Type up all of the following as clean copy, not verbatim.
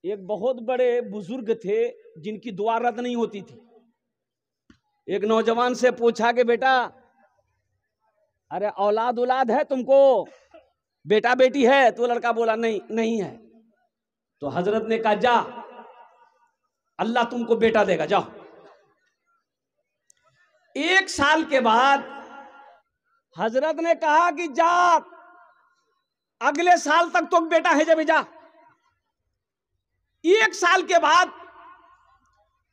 एक बहुत बड़े बुजुर्ग थे जिनकी दुआ रद्द नहीं होती थी। एक नौजवान से पूछा कि बेटा, अरे औलाद औलाद है तुमको, बेटा बेटी है? तो लड़का बोला नहीं नहीं है। तो हजरत ने कहा जा, अल्लाह तुमको बेटा देगा, जाओ। 1 साल के बाद हजरत ने कहा कि जा, अगले साल तक तो बेटा है जब जा। 1 साल के बाद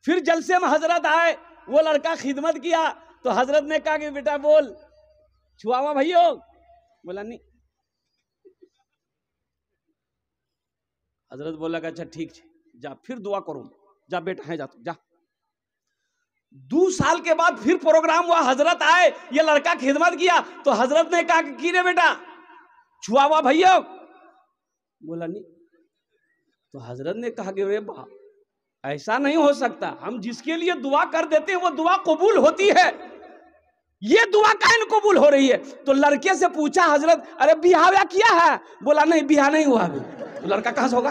फिर जलसे में हजरत आए, वो लड़का खिदमत किया तो हजरत ने कहा कि बेटा बोल, छुआवा भैया? बोला नहीं। हजरत बोला कि अच्छा ठीक है, जा फिर दुआ करो, जा बेटा है, जा तू जा। 2 साल के बाद फिर प्रोग्राम हुआ, हजरत आए, ये लड़का खिदमत किया तो हजरत ने कहा कि रे बेटा छुआवा भैया? बोला नहीं। तो हजरत ने कहा कि रे बा, ऐसा नहीं हो सकता, हम जिसके लिए दुआ कर देते हैं वो दुआ कबूल होती है, ये दुआ काहे कबूल हो रही है? तो लड़के से पूछा हजरत, अरे बिहाव किया है? बोला नहीं, बिहार नहीं हुआ अभी। तो लड़का कहां से होगा?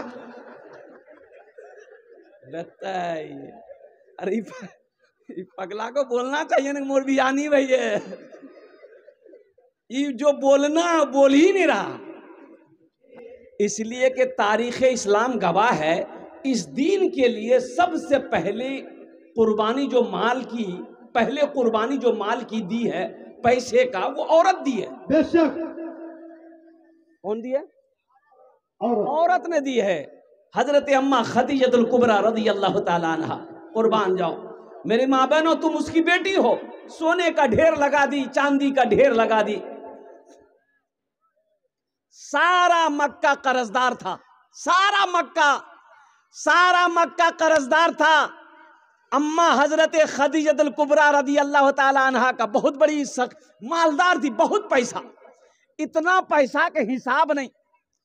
अरे पगला को बोलना चाहिए ना, मोर बिहार नहीं भैया, ये जो बोलना बोल ही नहीं रहा। इसलिए कि तारीख इस्लाम गवाह है, इस दीन के लिए सबसे पहले कुर्बानी जो माल की, पहले कुर्बानी जो माल की दी है पैसे का, वो औरत दी है। बेशक। कौन दी है? औरत ने दी है। हजरत अम्मा खदीजतुल कुबरा रज़ियल्लाहु ताला अन्हा, कुर्बान जाओ मेरी माँ बहनों, तुम उसकी बेटी हो, सोने का ढेर लगा दी, चांदी का ढेर लगा दी। सारा मक्का कर्जदार था, सारा मक्का कर्जदार था। अम्मा हजरत खदीजतुल कुबरा रज़ियल्लाहु ताला अन्हा का बहुत बड़ी मालदार थी, बहुत पैसा, इतना पैसा के हिसाब नहीं।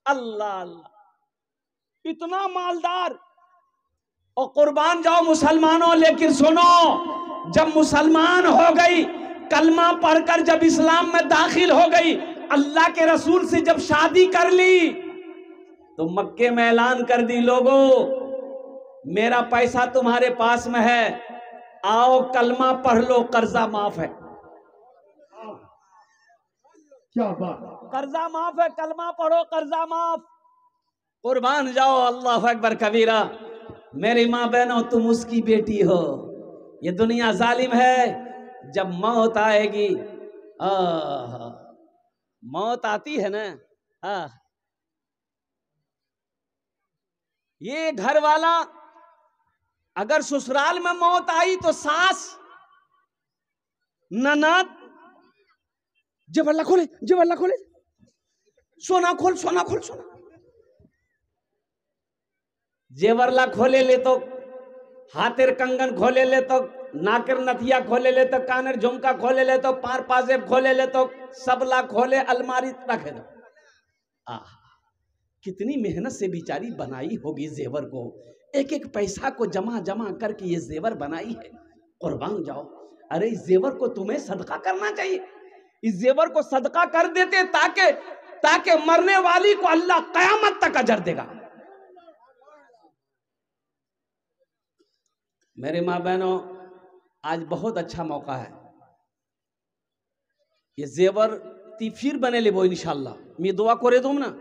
अल्लाह अल्लाह, इतना मालदार। और कुर्बान जाओ मुसलमानों, लेकिन सुनो, जब मुसलमान हो गई, कलमा पढ़कर जब इस्लाम में दाखिल हो गई, अल्लाह के रसूल से जब शादी कर ली, तो मक्के में ऐलान कर दी, लोगों मेरा पैसा तुम्हारे पास में है, आओ कलमा पढ़ लो, कर्जा माफ है। क्या बात, कर्जा माफ है, कलमा पढ़ो, कर्जा माफ। कुर्बान जाओ, अल्लाह अकबर कबीरा। मेरी माँ बहनों, तुम उसकी बेटी हो। ये दुनिया जालिम है, जब मौत आएगी, मौत आती है ना, ये घर वाला, अगर ससुराल में मौत आई तो सास ननद, जेवरला खोले, जेवरला खोले, सोना खोल, सोना खोल, सोना। जेवरला खोले ले तो हाथेर कंगन खोले ले तो नाकेर नथिया खोले ले तो कानेर झुमका खोले ले तो पार पाजेब खोले ले तो सबला खोले अलमारी रखे दो। कितनी मेहनत से बेचारी बनाई होगी जेवर को, एक एक पैसा को जमा जमा करके ये जेवर बनाई है। कुर्बान जाओ, अरे इस जेवर को तुम्हें सदका करना चाहिए, इस जेवर को सदका कर देते ताकि मरने वाली को अल्लाह कयामत तक अजर देगा। मेरे माँ बहनों, आज बहुत अच्छा मौका है, ये जेवर ती फिर बने ले वो इंशाल्लाह, मैं दुआ करे तुम ना।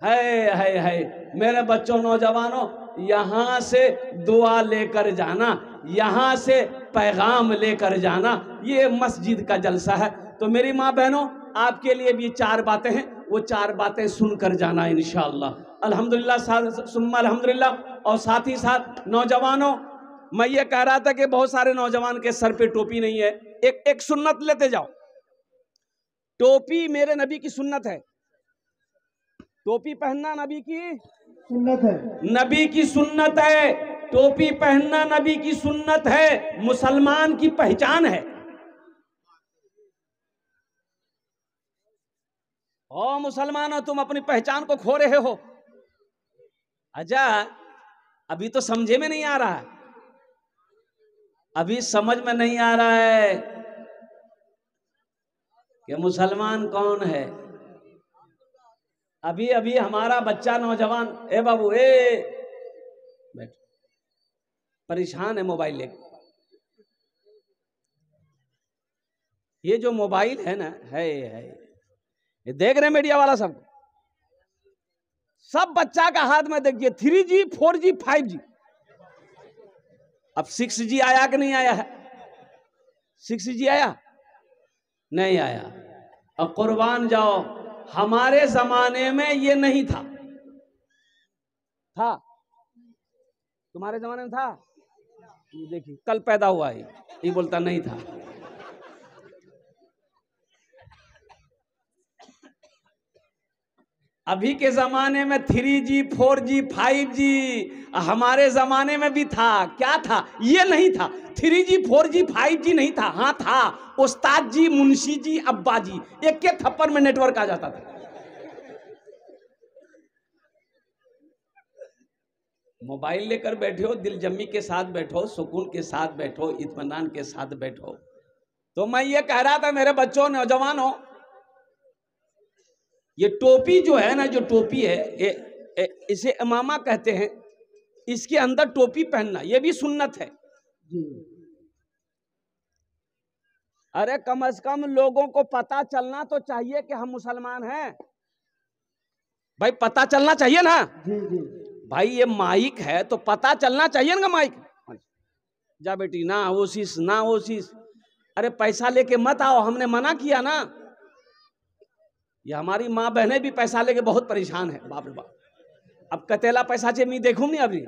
है मेरे बच्चों, नौजवानों, यहां से दुआ लेकर जाना, यहां से पैगाम लेकर जाना, ये मस्जिद का जलसा है। तो मेरी माँ बहनों, आपके लिए भी 4 बातें हैं, वो 4 बातें सुनकर जाना इंशाअल्लाह। अल्हम्दुलिल्लाह सुम्मा अल्हम्दुलिल्लाह। और साथ ही साथ नौजवानों, मैं ये कह रहा था कि बहुत सारे नौजवान के सर पे टोपी नहीं है, एक सुन्नत लेते जाओ। टोपी मेरे नबी की सुन्नत है, टोपी पहनना नबी की सुन्नत है, नबी की सुन्नत है, टोपी पहनना नबी की सुन्नत है, मुसलमान की पहचान है। ओ मुसलमानों, तुम अपनी पहचान को खो रहे हो। अच्छा, अभी तो समझे में नहीं आ रहा है, अभी समझ में नहीं आ रहा है कि मुसलमान कौन है। अभी अभी हमारा बच्चा नौजवान, ए बाबू ए बैठ, परेशान है मोबाइल लेकर। ये जो मोबाइल है ना, है ये देख रहे मीडिया वाला सब बच्चा का हाथ में देखिए 3G 4G 5G। अब 6G आया कि नहीं आया है? 6G आया नहीं आया? और कुर्बान जाओ, हमारे जमाने में ये नहीं था। तुम्हारे जमाने में था? ये देखिए कल पैदा हुआ है, ये बोलता नहीं था। अभी के जमाने में 3G 4G 5G, हमारे जमाने में भी था। क्या था? ये नहीं था। 3G 4G 5G नहीं था। हाँ था, उस्ताद जी, मुंशी जी, अब्बा जी, एक के थप्पड़ में नेटवर्क आ जाता था। मोबाइल लेकर बैठे हो, दिलजम्मी के साथ बैठो, सुकून के साथ बैठो, इत्मीनान के साथ बैठो। तो मैं ये कह रहा था मेरे बच्चों, नौजवानों, ये टोपी जो है ना, जो टोपी है, इसे इमामा कहते हैं। इसके अंदर टोपी पहनना ये भी सुन्नत है। अरे कम से कम लोगों को पता चलना तो चाहिए कि हम मुसलमान हैं। भाई पता चलना चाहिए ना। भाई ये माइक है तो पता चलना चाहिए ना। माइक जा बेटी, ना ओसिस ना ओसिस। अरे पैसा लेके मत आओ, हमने मना किया ना। ये हमारी माँ बहनें भी पैसा लेके बहुत परेशान है, बाप रे बाप। अब कतेला पैसा चे मैं देखूं नहीं, अभी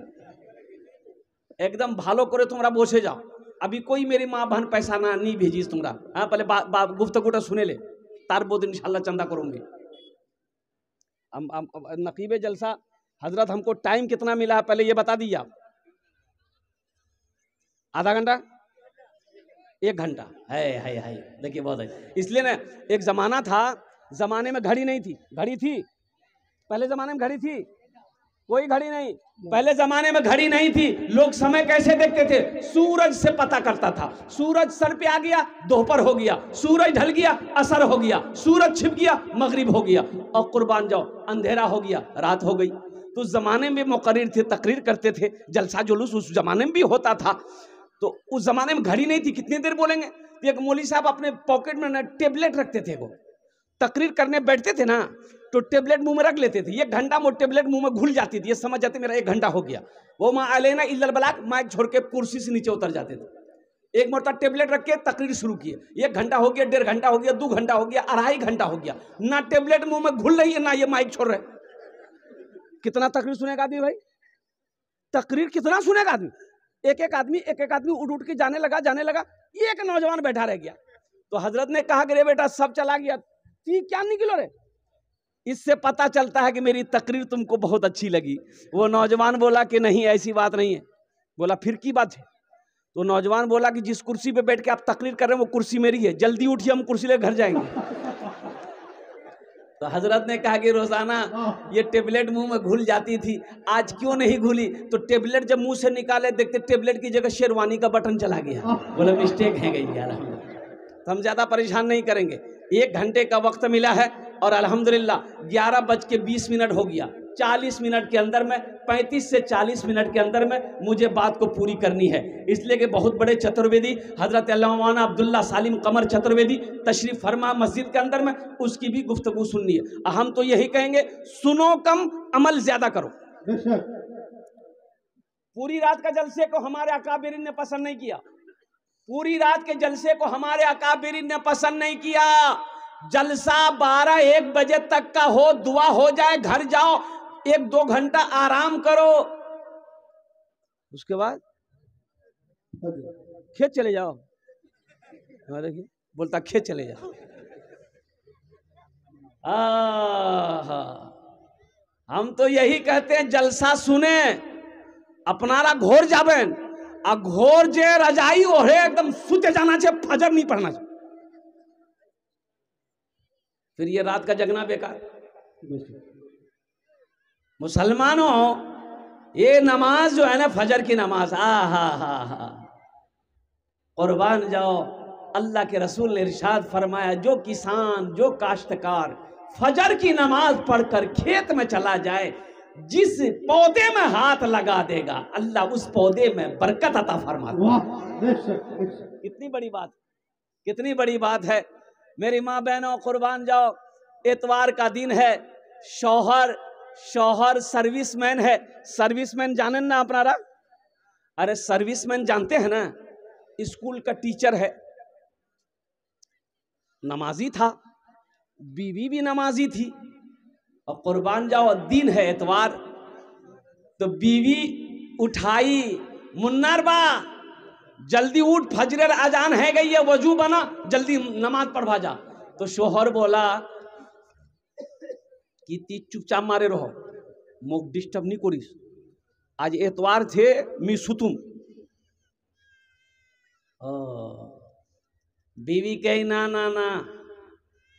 एकदम भालो करे तुमरा बोसे जाओ। अभी कोई मेरी माँ बहन पैसा ना नहीं भेजी तुमरा। हाँ पहले गुफ्तगू सुने ले, तार बहुत इंशाल्लाह चंदा करूंगी। नकीबे जलसा हजरत हमको टाइम कितना मिला है पहले ये बता दीजिए आप। आधा घंटा, 1 घंटा है। देखिए बहुत है। इसलिए ना, एक जमाना था, जमाने में घड़ी नहीं थी। घड़ी थी पहले जमाने में? घड़ी थी? कोई घड़ी नहीं। पहले जमाने में घड़ी नहीं थी। लोग समय कैसे देखते थे? सूरज से पता करता था। सूरज सर पे आ गया, दोपहर हो गया। सूरज ढल गया, असर हो गया। सूरज छिप गया, मगरिब हो गया। और कुर्बान जाओ, अंधेरा हो गया, रात हो गई। तो उस जमाने में मुकर्रिर थे, तकरीर करते थे, जलसा जुलूस उस जमाने में भी होता था। तो उस जमाने में घड़ी नहीं थी। कितनी देर बोलेंगे? एक मौलवी साहब अपने पॉकेट में ना टेबलेट रखते थे। वो तकरीर करने बैठते थे ना, तो टेबलेट मुंह में रख लेते थे। 1 घंटा वो टेबलेट मुंह में घुल जाती थी, ये समझ जाते मेरा 1 घंटा हो गया। वो माँ अलेना इल्लल बलाग, माइक छोड़ के कुर्सी से नीचे उतर जाते थे। एक मरतबा टेबलेट रख के तकरीर शुरू किए। 1 घंटा हो गया, 1.5 घंटा हो गया, 2 घंटा हो गया, 2.5 घंटा हो गया। ना टेबलेट मुंह में घुल रही है, ना ये माइक छोड़ रहे। कितना तकरीर सुनेगा आदमी भाई? तकरीर कितना सुनेगा आदमी? एक एक आदमी उठ उठ के जाने लगा। एक नौजवान बैठा रह गया। तो हजरत ने कहा कि रे बेटा, सब चला गया, क्या निकलो रे। इससे पता चलता है कि मेरी तकरीर तुमको बहुत अच्छी लगी। वो नौजवान बोला कि नहीं, ऐसी बात नहीं है। बोला फिर की बात है? तो नौजवान बोला कि जिस कुर्सी पे बैठ के आप तकरीर कर रहे हैं वो कुर्सी मेरी है, जल्दी उठिए, हम कुर्सी लेकर घर जाएंगे। तो हजरत ने कहा कि रोजाना ये टेबलेट मुंह में घुल जाती थी, आज क्यों नहीं घुली? तो टेबलेट जब मुंह से निकाले, देखते टेबलेट की जगह शेरवानी का बटन चला गया। बोला मिस्टेक है गई यार। तो हम ज्यादा परेशान नहीं करेंगे। 1 घंटे का वक्त मिला है और अल्हम्दुलिल्लाह 11:20 हो गया। 40 मिनट के अंदर में, 35 से 40 मिनट के अंदर में मुझे बात को पूरी करनी है। इसलिए कि बहुत बड़े चतुर्वेदी हजरत अल्लामा अब्दुल्ला सालिम कमर चतुर्वेदी तशरीफ फरमा मस्जिद के अंदर में, उसकी भी गुफ्तगू सुननी है। हम तो यही कहेंगे, सुनो कम, अमल ज्यादा करो। पूरी रात का जलसे को हमारे अकाबिरीन ने पसंद नहीं किया। पूरी रात के जलसे को हमारे अकाबिरीन ने पसंद नहीं किया। जलसा 12-1 बजे तक का हो, दुआ हो जाए, घर जाओ, 1-2 घंटा आराम करो, उसके बाद खेत चले जाओ। देखिए बोलता खेत चले जाओ। हम तो यही कहते हैं, जलसा सुने, अपनारा घोर जाबेन, आ घोर जे रजाई ओढ़े एकदम सुते जाना चाहिए, फजर नहीं पढ़ना चाहिए। फिर ये रात का जगना बेकार। मुसलमानों, ये नमाज जो है ना, फजर की नमाज, हा कुर्बान जाओ। अल्लाह के रसूल ने इरशाद फरमाया, जो किसान, जो काश्तकार फजर की नमाज पढ़कर खेत में चला जाए, जिस पौधे में हाथ लगा देगा अल्लाह उस पौधे में बरकत अता फरमा देगा। कितनी बड़ी बात, कितनी बड़ी बात है। मेरी माँ बहनों कुर्बान जाओ, इतवार का दिन है, शौहर सर्विसमैन है। सर्विसमैन जाने ना अपनारा? अरे सर्विसमैन जानते हैं ना, स्कूल का टीचर है, नमाजी था, बीवी भी नमाजी थी, और कुर्बान जाओ दिन है इतवार, तो बीवी उठाई, मुन्नार बा जल्दी उठ, फजर अजान है गई है, वजू बना, जल्दी नमाज पढ़वा जा। तो शोहर बोला कि ती चुपचाप मारे रहो, मुख डिस्टर्ब नहीं करिस, आज एतवार थे मी सुतुम। बीवी कही ना ना ना,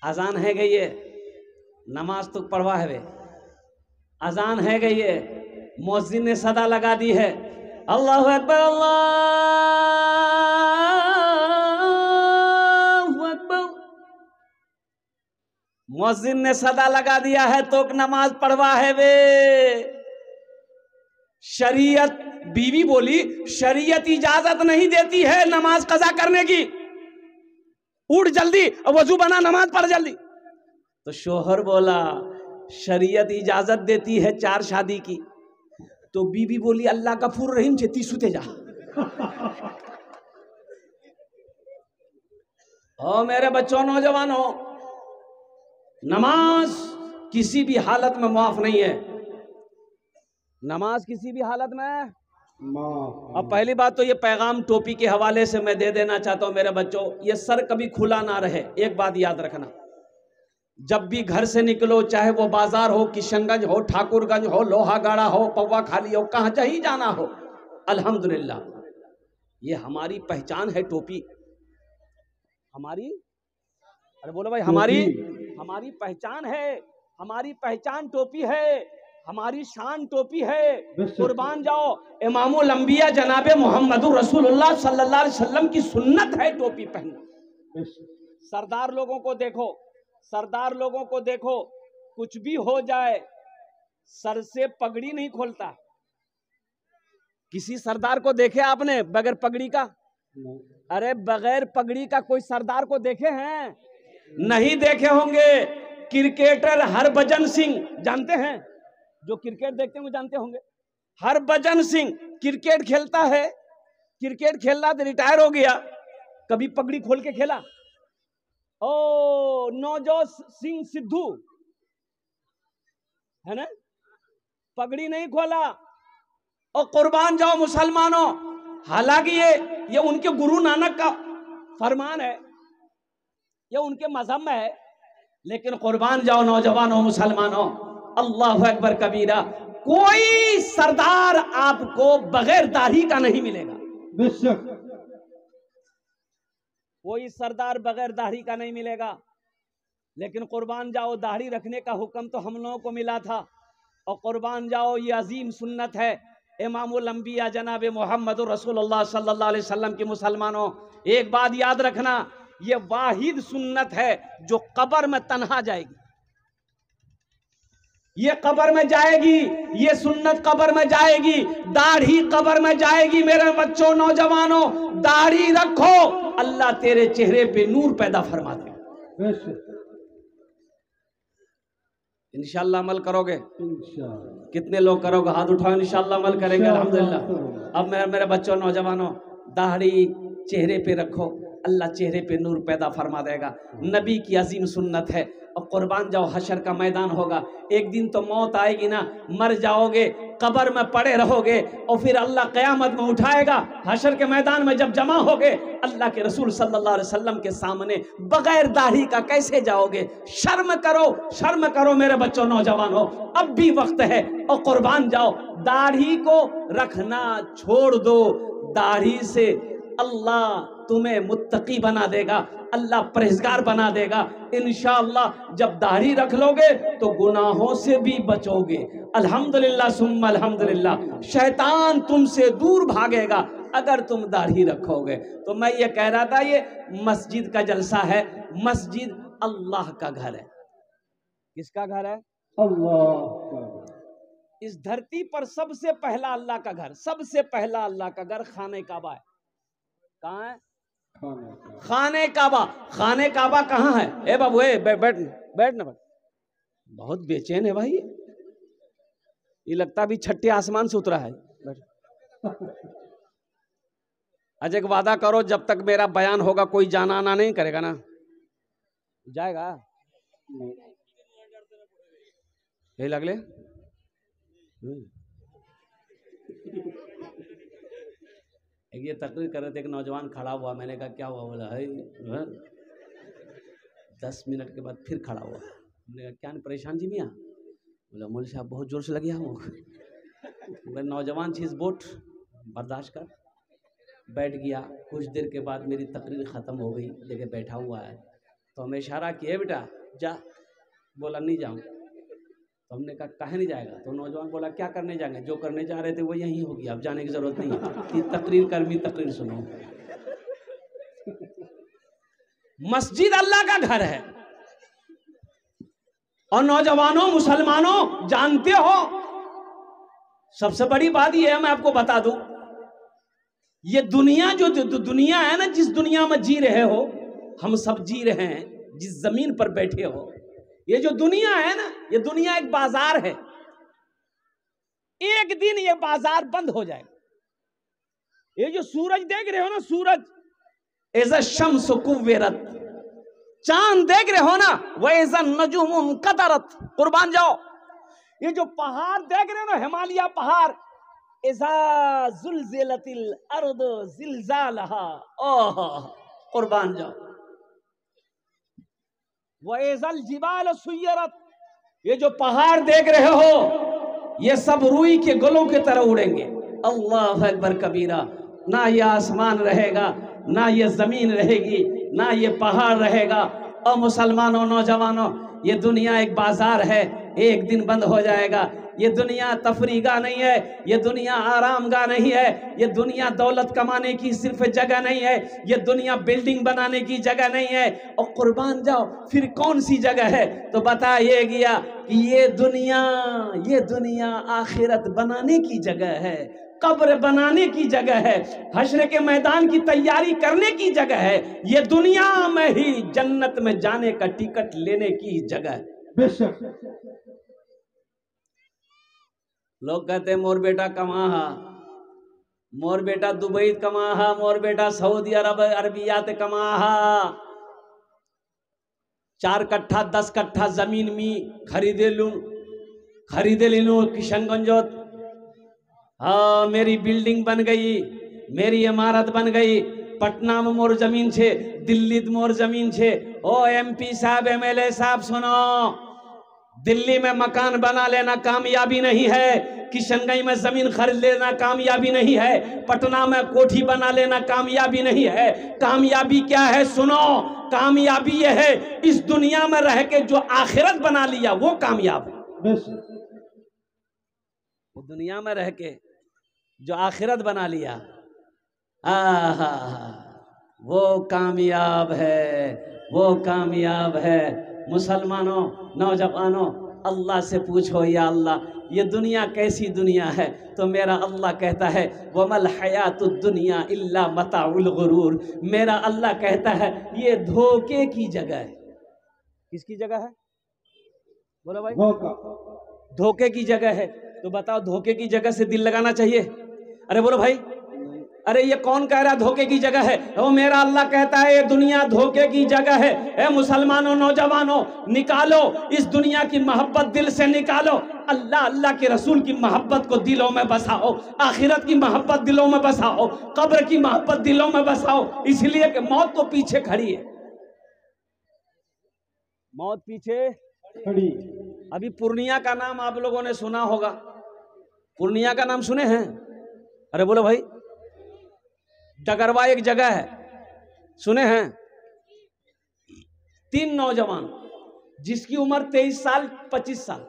अजान है गई है, नमाज तो पढ़वा है, अजान है गई है, मुअज्जिन ने सदा लगा दी है, अल्लाहु अकबर अल्लाहु अकबर, मुअज्जिन ने सदा लगा दिया है तो नमाज पढ़वा है वे। शरीयत, बीवी बोली शरीयत इजाजत नहीं देती है नमाज कज़ा करने की, उठ जल्दी और वजू बना, नमाज पढ़ जल्दी। तो शोहर बोला शरीयत इजाजत देती है 4 शादी की। तो बीवी बोली अल्लाह का फुर रहीम छे, ती सुते जा। ओ मेरे बच्चों, नौजवानों, नमाज किसी भी हालत में माफ नहीं है, नमाज किसी भी हालत में। अब पहली बात तो ये पैगाम टोपी के हवाले से मैं दे देना चाहता हूं मेरे बच्चों, ये सर कभी खुला ना रहे। एक बात याद रखना, जब भी घर से निकलो, चाहे वो बाजार हो, किशनगंज हो, ठाकुरगंज हो, लोहागाड़ा हो, पौवा खाली हो, कहां चाहे जाना हो, अल्हम्दुलिल्लाह ये हमारी पहचान है टोपी, हमारी, अरे बोलो भाई, हमारी पहचान है, हमारी पहचान टोपी है, हमारी शान टोपी है। कुर्बान जाओ, इमामुल अंबिया जनाबे मोहम्मदुर रसूलुल्लाह सल्लल्लाहु अलैहि वसल्लम की सुन्नत है टोपी पहनना। सरदार लोगों को देखो, सरदार लोगों को देखो, कुछ भी हो जाए सर से पगड़ी नहीं खोलता। किसी सरदार को देखे आपने बगैर पगड़ी का? अरे बगैर पगड़ी का कोई सरदार को देखे हैं? नहीं देखे होंगे। क्रिकेटर हरभजन सिंह जानते हैं, जो क्रिकेट देखते हैं वो जानते होंगे। हरभजन सिंह क्रिकेट खेलता है, क्रिकेट खेल रहा तो रिटायर हो गया, कभी पगड़ी खोल के खेला? ओ नवजोत सिंह सिद्धू है ना, पगड़ी नहीं खोला। और कुर्बान जाओ मुसलमानों, हालांकि ये उनके गुरु नानक का फरमान है, ये उनके मजहब में है, लेकिन कुर्बान जाओ नौजवानों मुसलमानों, अल्लाहु अकबर कबीरा, कोई सरदार आपको बगैर दाढ़ी का नहीं मिलेगा। बेशक कोई सरदार बगैर दाढ़ी का नहीं मिलेगा। लेकिन कुर्बान जाओ, दाढ़ी रखने का हुक्म तो हम लोगों को मिला था, और कुर्बान जाओ ये अजीम सुन्नत है इमामुल अंबिया जनाबे मोहम्मदुर रसूलुल्लाह सल्लल्लाहु अलैहि वसल्लम की। मुसलमानों, एक बात याद रखना, ये वाहिद सुन्नत है जो कब्र में तन्हा जाएगी, ये कब्र में जाएगी, ये सुन्नत कब्र में जाएगी, दाढ़ी कब्र में जाएगी। मेरे बच्चों नौजवानों, दाढ़ी रखो, अल्लाह तेरे चेहरे पे नूर पैदा फरमा दे। इंशाअल्लाह अमल करोगे? कितने लोग करोगे? हाथ उठाओ, इंशाअल्लाह अमल करेंगे अल्हम्दुलिल्लाह। अब मेरे बच्चों नौजवानों, दाढ़ी चेहरे पे रखो, अल्लाह चेहरे पे नूर पैदा फरमा देगा। नबी की अजीम सुन्नत है। और कुर्बान जाओ, हशर का मैदान होगा, एक दिन तो मौत आएगी ना, मर जाओगे, कब्र में पड़े रहोगे, और फिर अल्लाह क़यामत में उठाएगा। हशर के मैदान में जब जमा होगे, अल्लाह के रसूल सल्लल्लाहु अलैहि वसल्लम के सामने बगैर दाढ़ी का कैसे जाओगे? शर्म करो, शर्म करो मेरे बच्चों नौजवानों, अब भी वक्त है। और कुर्बान जाओ, दाढ़ी को रखना छोड़ दो, दाढ़ी से अल्लाह तुम्हें मुत्तकी बना देगा, अल्लाह परहेजगार बना देगा। इंशाअल्लाह जब दाढ़ी रख लोगे तो गुनाहों से भी बचोगे। अल्हम्दुलिल्लाह सुम्मा अल्हम्दुलिल्लाह। शैतान तुमसे दूर भागेगा अगर तुम दाढ़ी रखोगे। तो मैं ये कह रहा था, ये मस्जिद का जलसा है, मस्जिद अल्लाह का घर है, किसका घर है? अल्लाह का घर। इस धरती पर सबसे पहला अल्लाह का घर, सबसे पहला अल्लाह का घर खाने काबा है। कहाँ है? खाने का। खाने काबा। खाने काबा कहाँ है? ए बाबू, बैठ बैठ ना, बैठ। बहुत बेचैन है भाई, ये लगता भी छठे आसमान से उतरा है। बैठ। आज एक वादा करो, जब तक मेरा बयान होगा कोई जाना आना नहीं करेगा ना? जाएगा? यही लगले। एक ये तकरीर कर रहे थे, एक नौजवान खड़ा हुआ, मैंने कहा क्या हुआ? बोला है 10 मिनट के बाद फिर खड़ा हुआ। मैंने कहा क्या परेशान जी मियाँ? बोला मौलवी साहब बहुत जोर से लगे हो। मैं नौजवान चीज बोट बर्दाश्त कर। बैठ गया। कुछ देर के बाद मेरी तकरीर ख़त्म हो गई, जगह बैठा हुआ है, तो हमें इशारा किया बेटा जा। बोला नहीं जाऊँ। तो हमने कहा काहे नहीं जाएगा? तो नौजवान बोला क्या करने जाएंगे? जो करने जा रहे थे वो यही होगी, अब जाने की जरूरत नहीं है, कि तकरीर कर्मी तकरीर सुनो। मस्जिद अल्लाह का घर है। और नौजवानों, मुसलमानों, जानते हो सबसे बड़ी बात यह है, मैं आपको बता दूं, ये दुनिया जो दुनिया है ना, जिस दुनिया में जी रहे हो, हम सब जी रहे हैं, जिस जमीन पर बैठे हो, ये जो दुनिया है ना, ये दुनिया एक बाजार है। एक दिन ये बाजार बंद हो जाएगा। ये जो सूरज देख रहे हो ना, सूरज एज़ा शम्स कुव्विरत, चांद देख रहे हो ना, वह एज़ा नजुमुन कदरत, कुर्बान जाओ। ये जो पहाड़ देख रहे हो ना, हिमालय पहाड़, इज़ा ज़ुलज़िलतिल अर्द ज़िलज़ालहा, ओह कुर्बान जाओ। वइज़ल जिबाल सुय्यरत, ये जो पहाड़ देख रहे हो, ये सब रुई के गलों की तरह उड़ेंगे। अल्लाह अकबर कबीरा। ना ये आसमान रहेगा, ना ये जमीन रहेगी, ना ये पहाड़ रहेगा। और मुसलमानों, नौजवानों, ये दुनिया एक बाजार है, एक दिन बंद हो जाएगा। ये दुनिया तफरीगा नहीं है, ये दुनिया आरामगाह नहीं है, ये दुनिया दौलत कमाने की सिर्फ जगह नहीं है, ये दुनिया बिल्डिंग बनाने की जगह नहीं है। और कुर्बान जाओ, फिर कौन सी जगह है? तो बताइए गया कि ये दुनिया आखिरत बनाने की जगह है, कब्र बनाने की जगह है, हश्र के मैदान की तैयारी करने की जगह है। ये दुनिया में ही जन्नत में जाने का टिकट लेने की जगह है। बेशक। लोग कहते हैं मोर बेटा कमाहा, मोर बेटा दुबई कमाहा, मोर बेटा सऊदी अरबियात कमाहा। 4 कट्ठा 10 कट्ठा जमीन में खरीदे लूं किशनगंजोत। हाँ, मेरी बिल्डिंग बन गई, मेरी इमारत बन गई। पटना में मोर जमीन छे, दिल्ली में मोर जमीन छे। ओ MP साहब, MLA साहब, सुनो, दिल्ली में मकान बना लेना कामयाबी नहीं है, किशनगंज में जमीन खरीद लेना कामयाबी नहीं है, पटना में कोठी बना लेना कामयाबी नहीं है। कामयाबी क्या है? सुनो, कामयाबी यह है, इस दुनिया में रह के जो आखिरत बना लिया वो कामयाब है। दुनिया में रह के जो आखिरत बना लिया, वो कामयाब है, वो कामयाब है। मुसलमानों, नौजवानों, अल्लाह से पूछो, या अल्लाह ये दुनिया कैसी दुनिया है? तो मेरा अल्लाह कहता है वमल हयातुद दुनिया इल्ला मताउल गुरूर। मेरा अल्लाह कहता है ये धोखे की जगह है। किसकी जगह है? बोलो भाई। धोखे की जगह है। तो बताओ, धोखे की जगह से दिल लगाना चाहिए? अरे बोलो भाई, अरे ये कौन कह रहा धोखे की जगह है? वो मेरा अल्लाह कहता है ये दुनिया धोखे की जगह है। ए मुसलमानों, नौजवानों, निकालो इस दुनिया की मोहब्बत दिल से निकालो। अल्लाह, अल्लाह के रसूल की मोहब्बत को दिलों में बसाओ, आखिरत की मोहब्बत दिलों में बसाओ, कब्र की मोहब्बत दिलों में बसाओ। इसलिए कि मौत तो पीछे खड़ी है, मौत पीछे खड़ी। अभी पूर्णिया का नाम आप लोगों ने सुना होगा, पूर्णिया का नाम सुने हैं? अरे बोलो भाई। डगरवा एक जगह है, सुने हैं? 3 नौजवान जिसकी उम्र 23 साल 25 साल,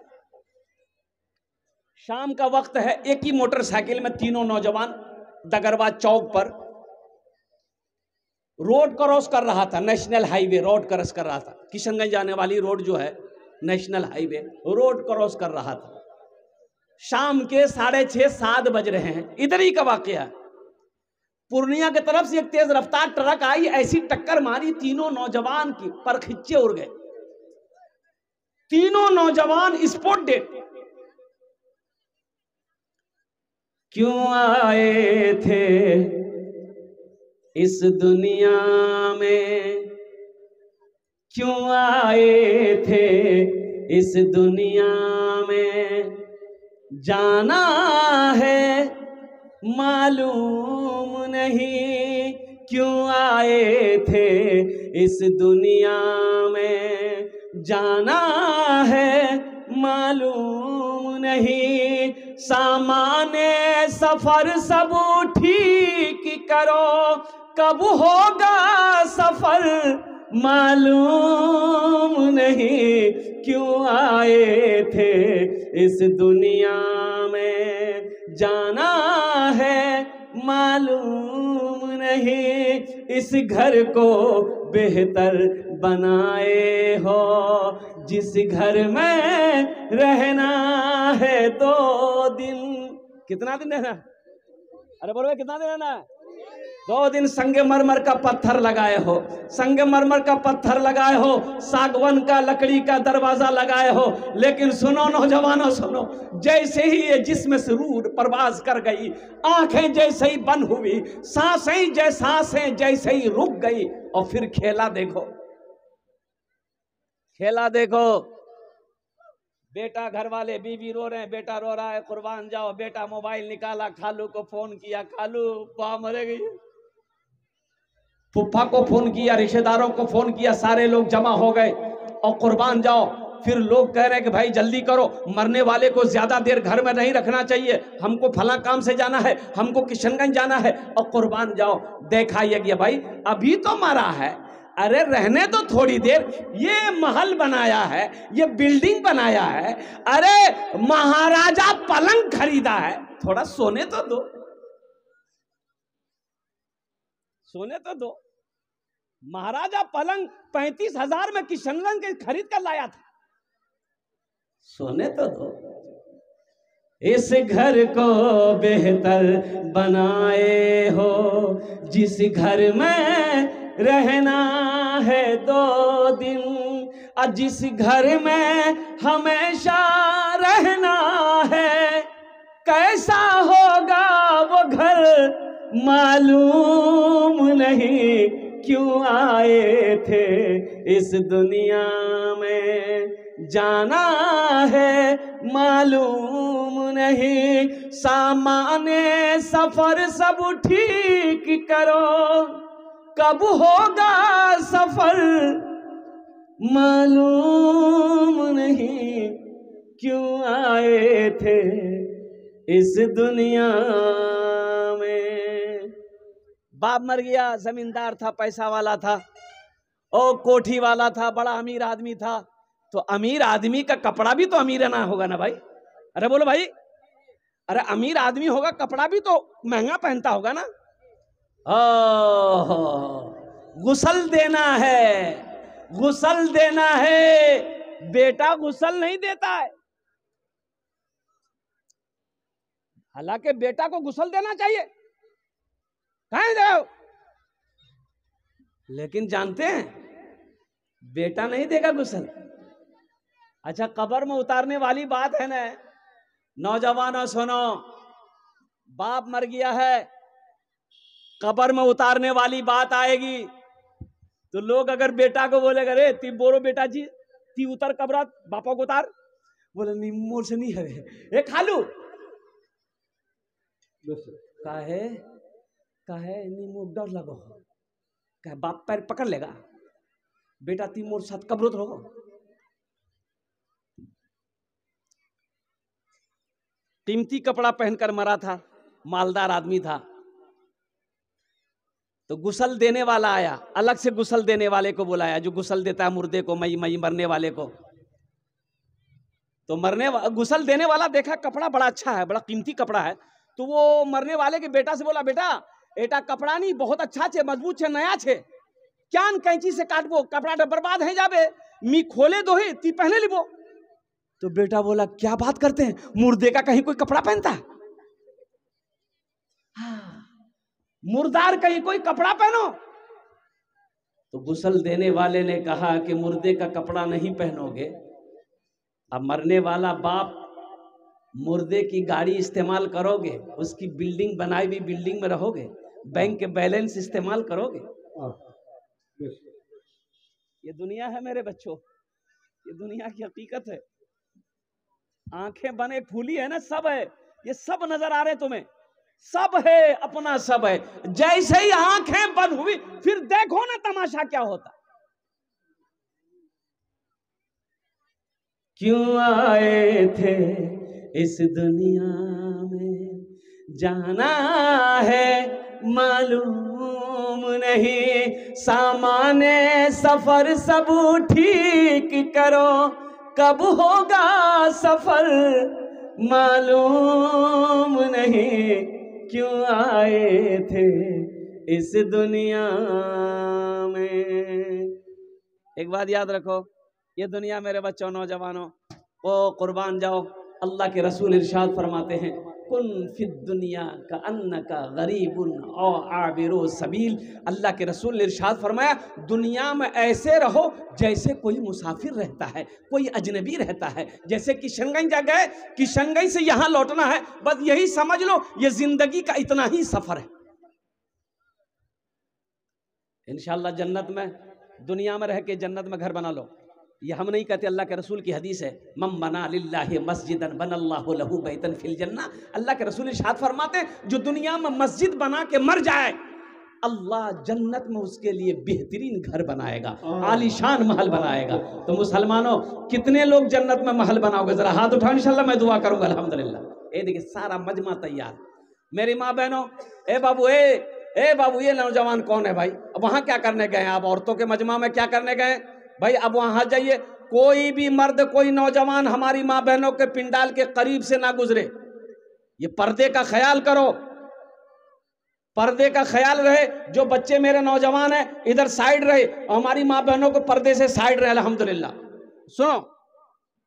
शाम का वक्त है, एक ही मोटरसाइकिल में तीनों नौजवान डगरवा चौक पर रोड क्रॉस कर रहा था, नेशनल हाईवे रोड क्रॉस कर रहा था। किशनगंज जाने वाली रोड जो है नेशनल हाईवे, रोड क्रॉस कर रहा था। शाम के 6:30-7 बज रहे हैं। इधर ही का वाकया है। पूर्णिया की तरफ से एक तेज रफ्तार ट्रक आई, ऐसी टक्कर मारी, तीनों नौजवान की पर खिच्चे उड़ गए। तीनों नौजवान स्पॉट डेड। क्यों आए थे इस दुनिया में, क्यों आए थे इस दुनिया में, जाना है मालूम नहीं, क्यों आए थे इस दुनिया में, जाना है मालूम नहीं, सामाने सफर सब ठीक करो, कब होगा सफर मालूम नहीं, क्यों आए थे इस दुनिया में, जाना है मालूम नहीं, इस घर को बेहतर बनाए हो, जिस घर में रहना है 2 दिन। कितना दिन रहना? अरे बोलो कितना दिन रहना है? 2 दिन संगमरमर का पत्थर लगाए हो, संगमरमर का पत्थर लगाए हो, सागवन का लकड़ी का दरवाजा लगाए हो, लेकिन सुनो नौजवानों सुनो, जैसे ही ये जिस्म से रूह परवाज कर गई, आंखें जैसे ही बंद हुई, सांसें जैसे ही रुक गई, और फिर खेला देखो, खेला देखो। बेटा, घर वाले, बीवी रो रहे हैं, बेटा रो रहा है, कुर्बान जाओ। बेटा मोबाइल निकाला, खालू को फोन किया, खालू बुआ मर गई। फुफ्फा को फोन किया, रिश्तेदारों को फोन किया, सारे लोग जमा हो गए और कुर्बान जाओ। फिर लोग कह रहे हैं कि भाई जल्दी करो, मरने वाले को ज्यादा देर घर में नहीं रखना चाहिए, हमको फला काम से जाना है, हमको किशनगंज जाना है, और कुर्बान जाओ। देखा ये कि भाई अभी तो मरा है, अरे रहने तो थोड़ी देर, ये महल बनाया है, ये बिल्डिंग बनाया है, अरे महाराजा पलंग खरीदा है, थोड़ा सोने तो दो, सोने तो दो। महाराजा पलंग 35,000 में किशनगंज के खरीद कर लाया था, सोने तो दो। इस घर को बेहतर बनाए हो, जिस घर में रहना है 2 दिन, और जिस घर में हमेशा रहना है, कैसा होगा वो घर मालूम नहीं, क्यों आए थे इस दुनिया में, जाना है मालूम नहीं, सामाने सफर सब ठीक करो, कब होगा सफर मालूम नहीं, क्यों आए थे इस दुनिया में। बाप मर गया, जमींदार था, पैसा वाला था, और कोठी वाला था, बड़ा अमीर आदमी था। तो अमीर आदमी का कपड़ा भी तो अमीर ना होगा ना भाई? अरे बोलो भाई, अरे अमीर आदमी होगा, कपड़ा भी तो महंगा पहनता होगा ना। गुसल देना है, गुसल देना है, बेटा गुसल नहीं देता है। हालांकि बेटा को गुसल देना चाहिए, कहाँ जाओ, लेकिन जानते हैं बेटा नहीं देगा गुसल। अच्छा, कब्र में उतारने वाली बात है ना, नौजवानों सुनो, बाप मर गया है, कब्र में उतारने वाली बात आएगी, तो लोग अगर बेटा को बोलेगा रे ती बोलो बेटा जी ती उतर कब्र, बापा को उतार, बोले नहीं मोर से नहीं है, ए खालू काहे काहे नहीं मोर डर लगो, कहे बाप पैर पकड़ लेगा, बेटा ती मोर साथ कब्र रहो। कीमती कपड़ा पहनकर मरा था, मालदार आदमी था, तो गुसल देने वाला आया, अलग से गुसल देने वाले को बुलाया, जो गुसल देता है मुर्दे को, मई मरने वाले को। तो गुसल देने वाला देखा कपड़ा बड़ा अच्छा है, बड़ा कीमती कपड़ा है, तो वो मरने वाले के बेटा से बोला, बेटा एटा कपड़ा नहीं बहुत अच्छा छे, मजबूत छे, नया छे, क्या कैंची से काटबो, कपड़ा बर्बाद है जाबे, मी खोले दो ही ती पहने लिबो। तो बेटा बोला क्या बात करते हैं, मुर्दे का कहीं कोई कपड़ा पहनता है? हाँ, मुर्दार कहीं कोई कपड़ा पहनो। तो गुस्ल देने वाले ने कहा कि मुर्दे का कपड़ा नहीं पहनोगे, अब मरने वाला बाप मुर्दे की गाड़ी इस्तेमाल करोगे, उसकी बिल्डिंग बनाई हुई बिल्डिंग में रहोगे, बैंक के बैलेंस इस्तेमाल करोगे। ये दुनिया है मेरे बच्चों, ये दुनिया की हकीकत है। आंखें बने फूली है ना, सब है, ये सब नजर आ रहे तुम्हें, सब है, अपना सब है। जैसे ही आंखें बंद हुई फिर देखो ना तमाशा क्या होता। क्यों आए थे इस दुनिया में, जाना है मालूम नहीं, सामाने सफर सब ठीक करो, कब होगा सफर मालूम नहीं, क्यों आए थे इस दुनिया में। एक बात याद रखो, ये दुनिया मेरे बच्चों नौजवानों ओ कुर्बान जाओ। अल्लाह के रसूल इरशाद फरमाते हैं कुन फिद दुनिया का अन्ना का गरीबुन औ आबिरो सबील। अल्लाह के रसूल ने इरशाद फरमाया दुनिया में ऐसे रहो जैसे कोई मुसाफिर रहता है, कोई अजनबी रहता है। जैसे किशनगंज जा गए, किशनगंज से यहाँ लौटना है, बस यही समझ लो ये जिंदगी का इतना ही सफर है। इंशाअल्लाह जन्नत में, दुनिया में रह के जन्नत में घर बना लो। ये हम नहीं कहते, अल्लाह के रसूल की हदीस है, मम बना लिल्लाहि मस्जिदन बनल्लाहु लहू बैतन फिल जन्ना। अल्लाह के रसूल इरशाद फरमाते हैं जो दुनिया में मस्जिद बना के मर जाए, अल्लाह जन्नत में उसके लिए बेहतरीन घर बनाएगा, आलीशान महल बनाएगा। तो मुसलमानों कितने लोग जन्नत में महल बनाओगे, जरा हाथ उठाओ, इंशाल्लाह मैं दुआ करूंगा अल्हम्दुलिल्लाह। ये देखिए सारा मजमा तैयार। मेरी माँ बहनों, ए बाबू ए बाबू, ये नौजवान कौन है भाई? अब वहां क्या करने गए? आप औरतों के मजमा में क्या करने गए भाई? अब वहां जाइए, कोई भी मर्द, कोई नौजवान हमारी माँ बहनों के पिंडाल के करीब से ना गुजरे। ये पर्दे का ख्याल करो, पर्दे का ख्याल रहे। जो बच्चे मेरे नौजवान हैं इधर साइड रहे, और हमारी माँ बहनों को पर्दे से साइड रहे। अल्हम्दुलिल्लाह। सुनो,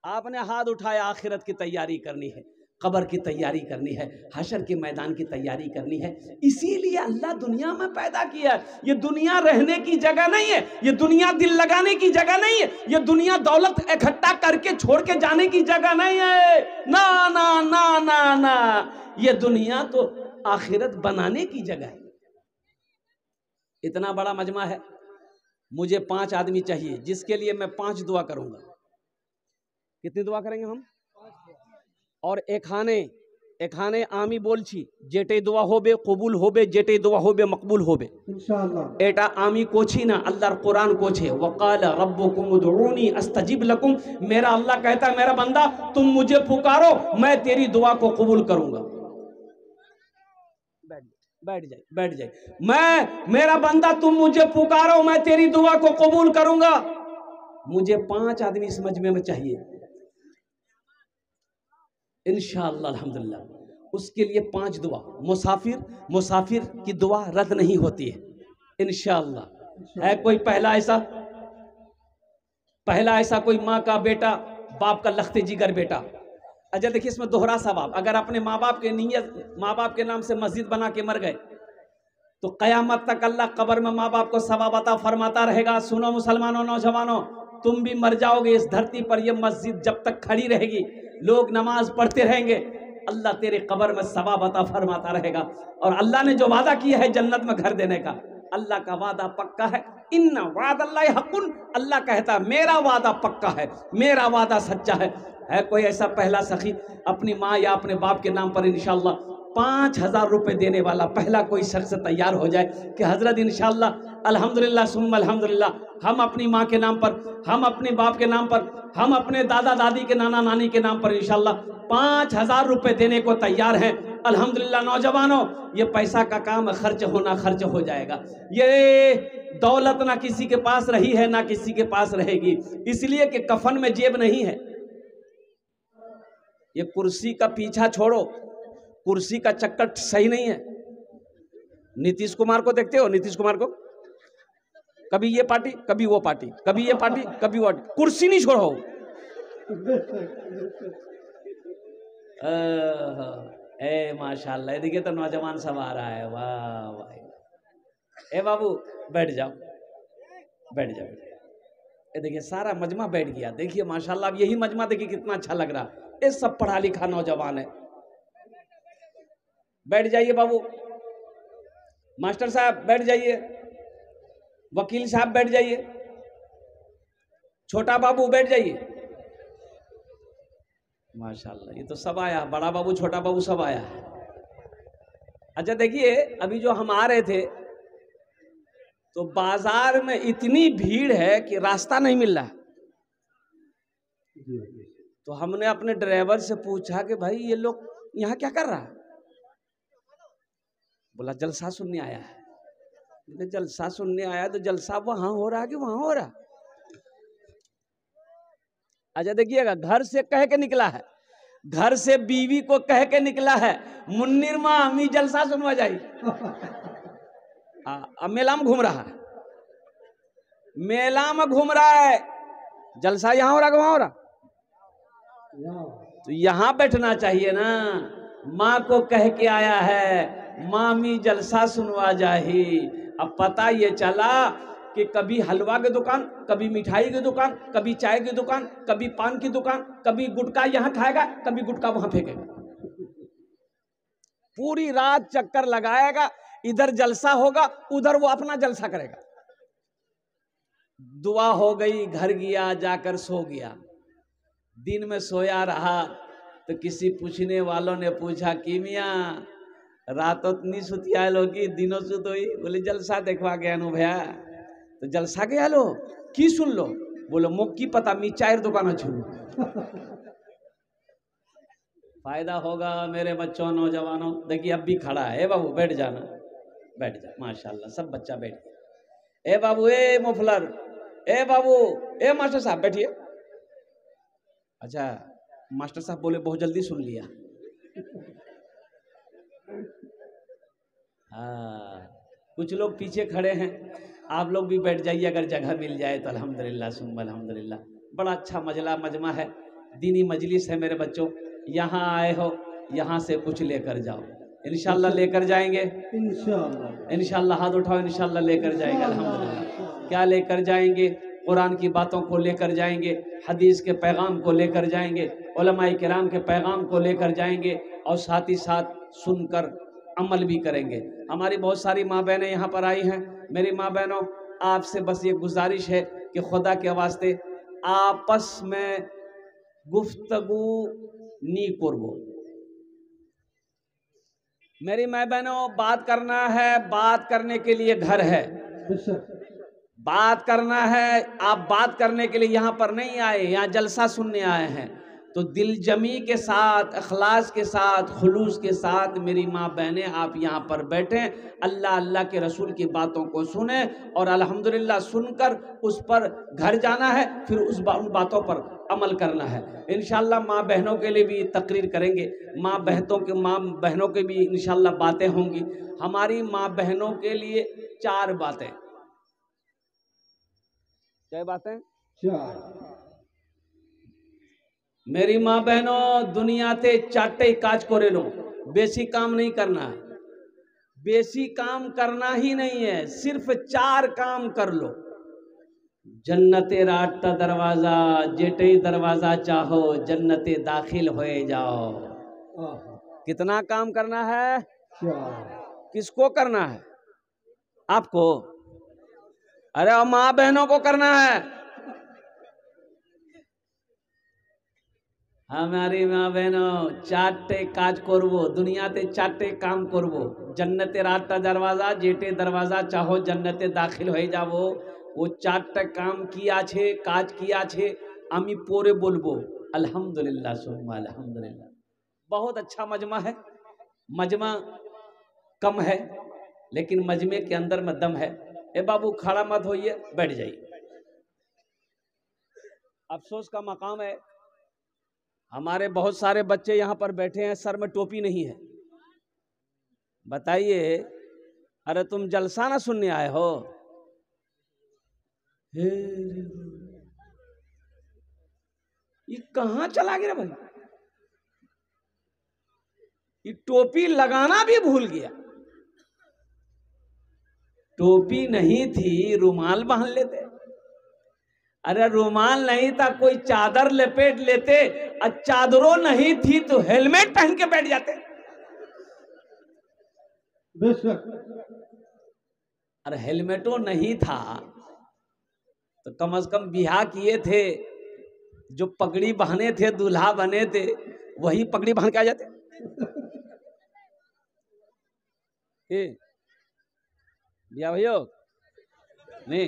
आपने हाथ उठाया, आखिरत की तैयारी करनी है, कब्र की तैयारी करनी है, हशर के मैदान की तैयारी करनी है। इसीलिए अल्लाह दुनिया में पैदा किया। ये दुनिया रहने की जगह नहीं है, ये दुनिया दिल लगाने की जगह नहीं है, ये दुनिया दौलत इकट्ठा करके छोड़ के जाने की जगह नहीं है। ना ना ना ना ना, ये दुनिया तो आखिरत बनाने की जगह है। इतना बड़ा मजमा है, मुझे 5 आदमी चाहिए जिसके लिए मैं 5 दुआ करूंगा। कितनी दुआ करेंगे हम? और एखाने आमी बोलছি যেটাই দোয়া হবে কবুল হবে, যেটাই দোয়া হবে মকবুল হবে ইনশাআল্লাহ। এটা আমি কোছি না, আল্লাহর কোরআন কোছে, ওয়াকালা রব্বুকুম উদউনি আস্তাজিব লাকুম। मेरा अल्लाह कहता है मेरा बंदा तुम मुझे पुकारो मैं तेरी दुआ को कबूल करूंगा। बैठ जाए। मेरा बंदा तुम मुझे पुकारो मैं तेरी दुआ को कबूल करूंगा। मुझे 5 आदमी इस मजमे में चाहिए इंशाअल्लाह अल्हम्दुलिल्लाह। उसके लिए 5 दुआ। मुसाफिर की दुआ रद्द नहीं होती है इंशाअल्लाह। है कोई पहला ऐसा कोई माँ का बेटा, बाप का लखते जिगर बेटा? अच्छा देखिए, इसमें दोहरा सवाब। अगर अपने माँ बाप के नाम से मस्जिद बना के मर गए तो कयामत तक अल्लाह कब्र में माँ बाप को सवाब अता फरमाता रहेगा। सुनो मुसलमानों, नौजवानों, तुम भी मर जाओगे इस धरती पर, यह मस्जिद जब तक खड़ी रहेगी, लोग नमाज पढ़ते रहेंगे, अल्लाह तेरे कब्र में सवाब अता फरमाता रहेगा। और अल्लाह ने जो वादा किया है जन्नत में घर देने का, अल्लाह का वादा पक्का है। इन्ना वादल्लाहि हक़्क़ुन, अल्लाह कहता मेरा वादा पक्का है, मेरा वादा सच्चा है। कोई ऐसा पहला सखी अपनी माँ या अपने बाप के नाम पर इंशाअल्लाह 5000 रुपए देने वाला पहला कोई शख्स तैयार हो जाए कि हजरत इंशाअल्लाह अल्हम्दुलिल्लाह सुम्मा अल्हम्दुलिल्लाह, हम अपनी माँ के नाम पर, हम अपने बाप के नाम पर, हम अपने दादा दादी के नाना नानी के नाम पर इंशाअल्लाह 5000 रुपए देने को तैयार हैं। अल्हम्दुलिल्लाह नौजवानों, ये पैसा का काम खर्च हो जाएगा। ये दौलत ना किसी के पास रही है ना किसी के पास रहेगी, इसलिए कि कफन में जेब नहीं है। ये कुर्सी का पीछा छोड़ो, कुर्सी का चक्कर सही नहीं है। नीतीश कुमार को देखते हो? नीतीश कुमार को कभी ये पार्टी, कभी वो पार्टी, कभी ये पार्टी, कभी वो पार्टी, कुर्सी नहीं छोड़ो। ए माशाल्लाह, देखिए तो नौजवान सब आ रहा है, वाह भाई। ए बाबू बैठ जाओ, बैठ जाओ। ये देखिए सारा मजमा बैठ गया, देखिए माशाल्लाह। अब यही मजमा देखिए कितना अच्छा लग रहा, ये सब पढ़ा लिखा नौजवान है। बैठ जाइए बाबू, मास्टर साहब बैठ जाइए, वकील साहब बैठ जाइए, छोटा बाबू बैठ जाइए। माशाल्लाह, ये तो सब आया, बड़ा बाबू छोटा बाबू सब आया। अच्छा देखिए, अभी जो हम आ रहे थे तो बाजार में इतनी भीड़ है कि रास्ता नहीं मिल रहा। तो हमने अपने ड्राइवर से पूछा कि भाई ये लोग यहाँ क्या कर रहा है? बोला जलसा सुनने आया है। जलसा सुनने आया तो जलसा वहां हो रहा है कि वहां हो रहा? अच्छा देखिएगा, घर से कह के निकला है, घर से बीवी को कह के निकला है, मुन्निर माँ हमी जलसा सुनवा जाई। अब मेला में घूम रहा है, मेला में घूम रहा है, जलसा यहाँ हो रहा कि वहां हो रहा? तो यहाँ बैठना चाहिए ना। माँ को कह के आया है, मामी जलसा सुनवा जाही। अब पता ये चला कि कभी हलवा की दुकान, कभी मिठाई की दुकान, कभी चाय की दुकान, कभी पान की दुकान, कभी गुटखा यहाँ खाएगा, कभी गुटखा वहां फेंकेगा। पूरी रात चक्कर लगाएगा, इधर जलसा होगा, उधर वो अपना जलसा करेगा। दुआ हो गई, घर गया, जाकर सो गया। दिन में सोया रहा तो किसी पूछने वालों ने पूछा कि मियाँ रात उतनी सुतिया लो कि दिनों सुत हुई? बोले जलसा देखवा गया नु भैया। तो जलसा गया लो की सुन लो? बोलो मुक्की पता मी चायर दुकान छू। फायदा होगा मेरे बच्चों, नौजवानों। देखिए अब भी खड़ा है। ए बाबू बैठ जाना, बैठ जा। माशाल्लाह सब बच्चा बैठ गया। ए बाबू, ए मुफलर, ए बाबू, ए मास्टर साहब बैठिए। अच्छा मास्टर साहब बोले बहुत जल्दी सुन लिया। हाँ, कुछ लोग पीछे खड़े हैं, आप लोग भी बैठ जाइए अगर जगह मिल जाए तो। अल्हम्दुलिल्लाह सुम्मा अल्हम्दुलिल्लाह, बड़ा अच्छा मजमा है, दीनी मजलिस है मेरे बच्चों। यहाँ आए हो, यहाँ से कुछ लेकर जाओ, इंशाल्लाह लेकर जाएंगे। इंशाल्लाह हाथ उठाओ, इंशाल्लाह लेकर जाएंगे। अल्हम्दुलिल्लाह क्या लेकर जाएंगे? कुरान की बातों को लेकर जाएंगे, हदीस के पैगाम को लेकर जाएंगे, उलमाए किराम के पैगाम को लेकर जाएंगे, और साथ ही साथ सुनकर अमल भी करेंगे। हमारी बहुत सारी माँ बहनें यहाँ पर आई हैं। मेरी माँ बहनों, आपसे बस ये गुजारिश है कि खुदा के वास्ते आपस में गुफ्तगू नी करबो। मेरी माँ बहनों, बात करना है, बात करने के लिए घर है, बात करना है। आप बात करने के लिए यहाँ पर नहीं आए, यहाँ जलसा सुनने आए हैं। तो दिल जमी के साथ, अखलास के साथ, खुलूस के साथ मेरी माँ बहनें आप यहाँ पर बैठें, अल्लाह अल्लाह के रसूल की बातों को सुने, और अल्हम्दुलिल्लाह सुनकर उस पर घर जाना है, फिर उन बातों पर अमल करना है। इंशाल्लाह माँ बहनों के लिए भी तकरीर करेंगे, माँ बहनों के भी इंशाल्लाह बातें होंगी। हमारी माँ बहनों के लिए 4 बातें। क्या बातें? 4। मेरी माँ बहनों, दुनिया ते 4 काज करे लो, बेसी काम नहीं करना है, बेसी काम करना ही नहीं है, सिर्फ 4 काम कर लो। जन्नते राट दरवाजा, जेटे दरवाजा चाहो, जन्नते दाखिल होए जाओ। कितना काम करना है? 4। किसको करना है? आपको? अरे माँ बहनों को करना है। हमारी माँ बहनों 4 काज करबो, दुनियाते 4 काम करबो। जन्नते राट दरवाजा, जेटे दरवाजा चाहो, जन्नते दाखिल हो जाबो। वो 4 काम किया छे, काज किया छे, आमी पोरे बोलबो अल्हम्दुलिल्लाह सुम्मा अल्हम्दुलिल्लाह। बहुत अच्छा मजमा है, मजमा कम है लेकिन मजमे के अंदर में दम है। ए बाबू खड़ा मत होइए, बैठ जाइए। अफसोस का मकाम है, हमारे बहुत सारे बच्चे यहाँ पर बैठे हैं, सर में टोपी नहीं है। बताइए, अरे तुम जलसा ना सुनने आए हो? हे ये कहाँ चला गया भाई? ये टोपी लगाना भी भूल गया। टोपी नहीं थी, रुमाल बांध लेते। अरे रुमाल नहीं था, कोई चादर लपेट लेते। और चादरों नहीं थी तो हेलमेट पहन के बैठ जाते। बेशक। अरे हेलमेटों नहीं था तो कम से कम बियाह किए थे, जो पगड़ी बहने थे, दूल्हा बने थे, वही पगड़ी बहन के आ जाते। बिया भैया नहीं,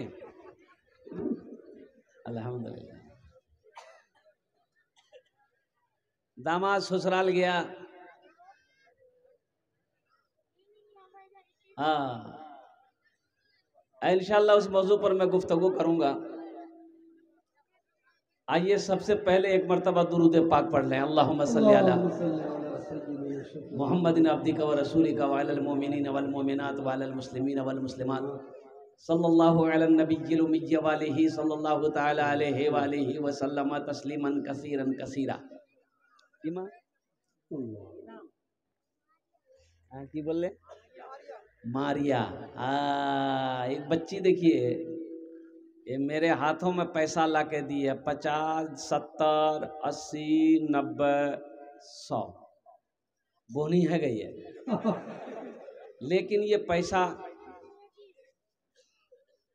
अल्हम्दुलिल्लाह। दामाद ससुराल गया। हाँ, इंशाअल्लाह उस मौजू पर मैं गुफ्तगू करूंगा। आइए सबसे पहले एक मरतबा दुरूद पाक पढ़ लें। अल्लाहुम्मा सल्ली अला मुहम्मदिन अब्दिका व रसूलिका व अलल मोमिनीन वल मोमिनात व अलल मुस्लिमीन वल मुस्लिमात सल्लल्लाहु अला नबिय्यिल उम्मिय्य व आलिहि सल्लल्लाहु तआला अलैहि व आलिहि व सल्लम तस्लीमन कसीरन कसीरा। की बोले मारिया। एक बच्ची देखिए, ये मेरे हाथों में पैसा ला के दी है। 50, 70, 80, 90, 100 बोनी है गई है। लेकिन ये पैसा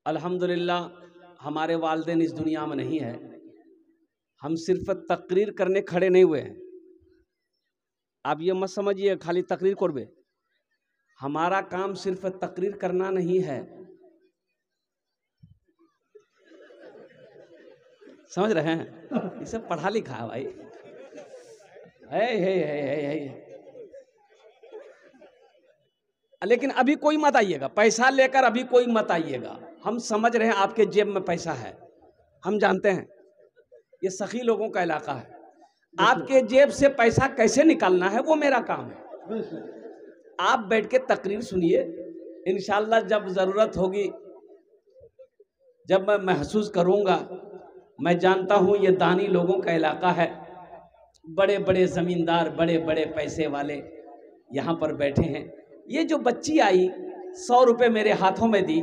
अल्हम्दुलिल्लाह हमारे वालिदैन इस दुनिया में नहीं है। हम सिर्फ तकरीर करने खड़े नहीं हुए हैं। आप ये मत समझिए खाली तकरीर करबे। हमारा काम सिर्फ तकरीर करना नहीं है, समझ रहे हैं? इसे पढ़ा लिखा है भाई। है। लेकिन अभी कोई मत आइएगा, पैसा लेकर अभी कोई मत आइएगा। हम समझ रहे हैं आपके जेब में पैसा है, हम जानते हैं ये सखी लोगों का इलाका है। आपके जेब से पैसा कैसे निकालना है वो मेरा काम है। आप बैठ के तकरीर सुनिए, इंशाअल्लाह जब ज़रूरत होगी, जब मैं महसूस करूँगा। मैं जानता हूँ ये दानी लोगों का इलाका है, बड़े बड़े ज़मींदार, बड़े बड़े पैसे वाले यहाँ पर बैठे हैं। ये जो बच्ची आई 100 रुपये मेरे हाथों में दी,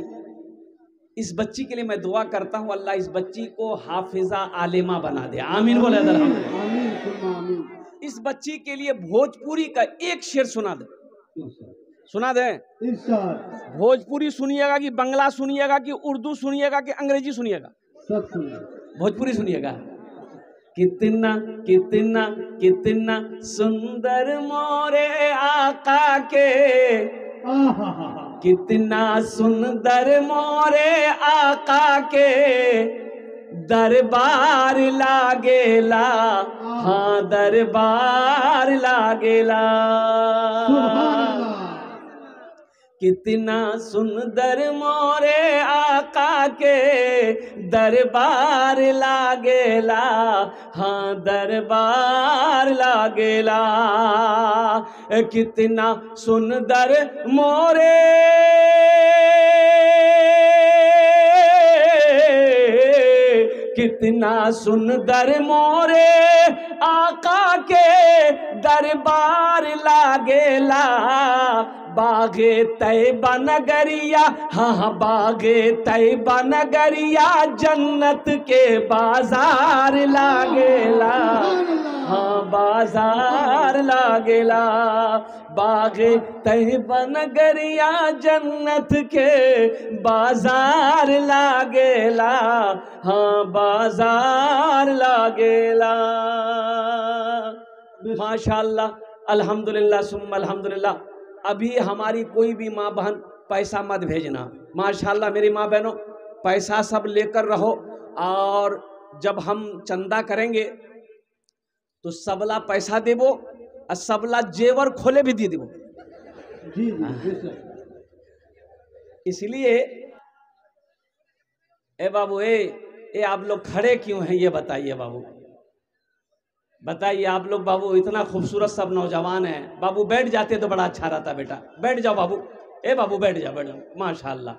इस बच्ची के लिए मैं दुआ करता हूँ अल्लाह इस बच्ची को हाफिजा आलिमा बना दे। आमीन बोले। इस बच्ची के लिए भोजपुरी का एक शेर सुना दे, सुना दे। भोजपुरी सुनिएगा कि बंगला सुनिएगा कि उर्दू सुनिएगा कि अंग्रेजी सुनिएगा? सब सुनिए। भोजपुरी सुनिएगा। कितना कितना कितना सुंदर मोरे आका के, कितना सुंदर मोरे आका के दरबार लागेला। हाँ दरबार लागेला। कितना सुंदर मोरे आका के दरबार लागेला। हाँ दरबार लागेला। कितना सुंदर मोरे कितना सुंदर मोरे आका के दरबार लागेला। बागे तैबा नगरिया, हाँ बागे तैबा नगरिया जन्नत के बाजार लागेला। हाँ बाजार लागेला। बागे तैबा नगरिया जन्नत के बाजार लागेला। हाँ बाजार लागेला। माशाअल्लाह, अल्हम्दुलिल्लाह सुम्मा अल्हम्दुलिल्लाह। अभी हमारी कोई भी माँ बहन पैसा मत भेजना। माशाअल्लाह मेरी माँ बहनों, पैसा सब लेकर रहो। और जब हम चंदा करेंगे तो सबला पैसा देवो और सबला जेवर खोले भी दे देवो। इसलिए ए बाबू, ए आप लोग खड़े क्यों हैं ये बताइए बाबू, बताइए आप लोग। बाबू इतना खूबसूरत सब नौजवान हैं। बाबू बैठ जाते तो बड़ा अच्छा रहता। बेटा बैठ जाओ बाबू। ए बाबू बैठ जाओ, बैठ जाओ। माशाअल्लाह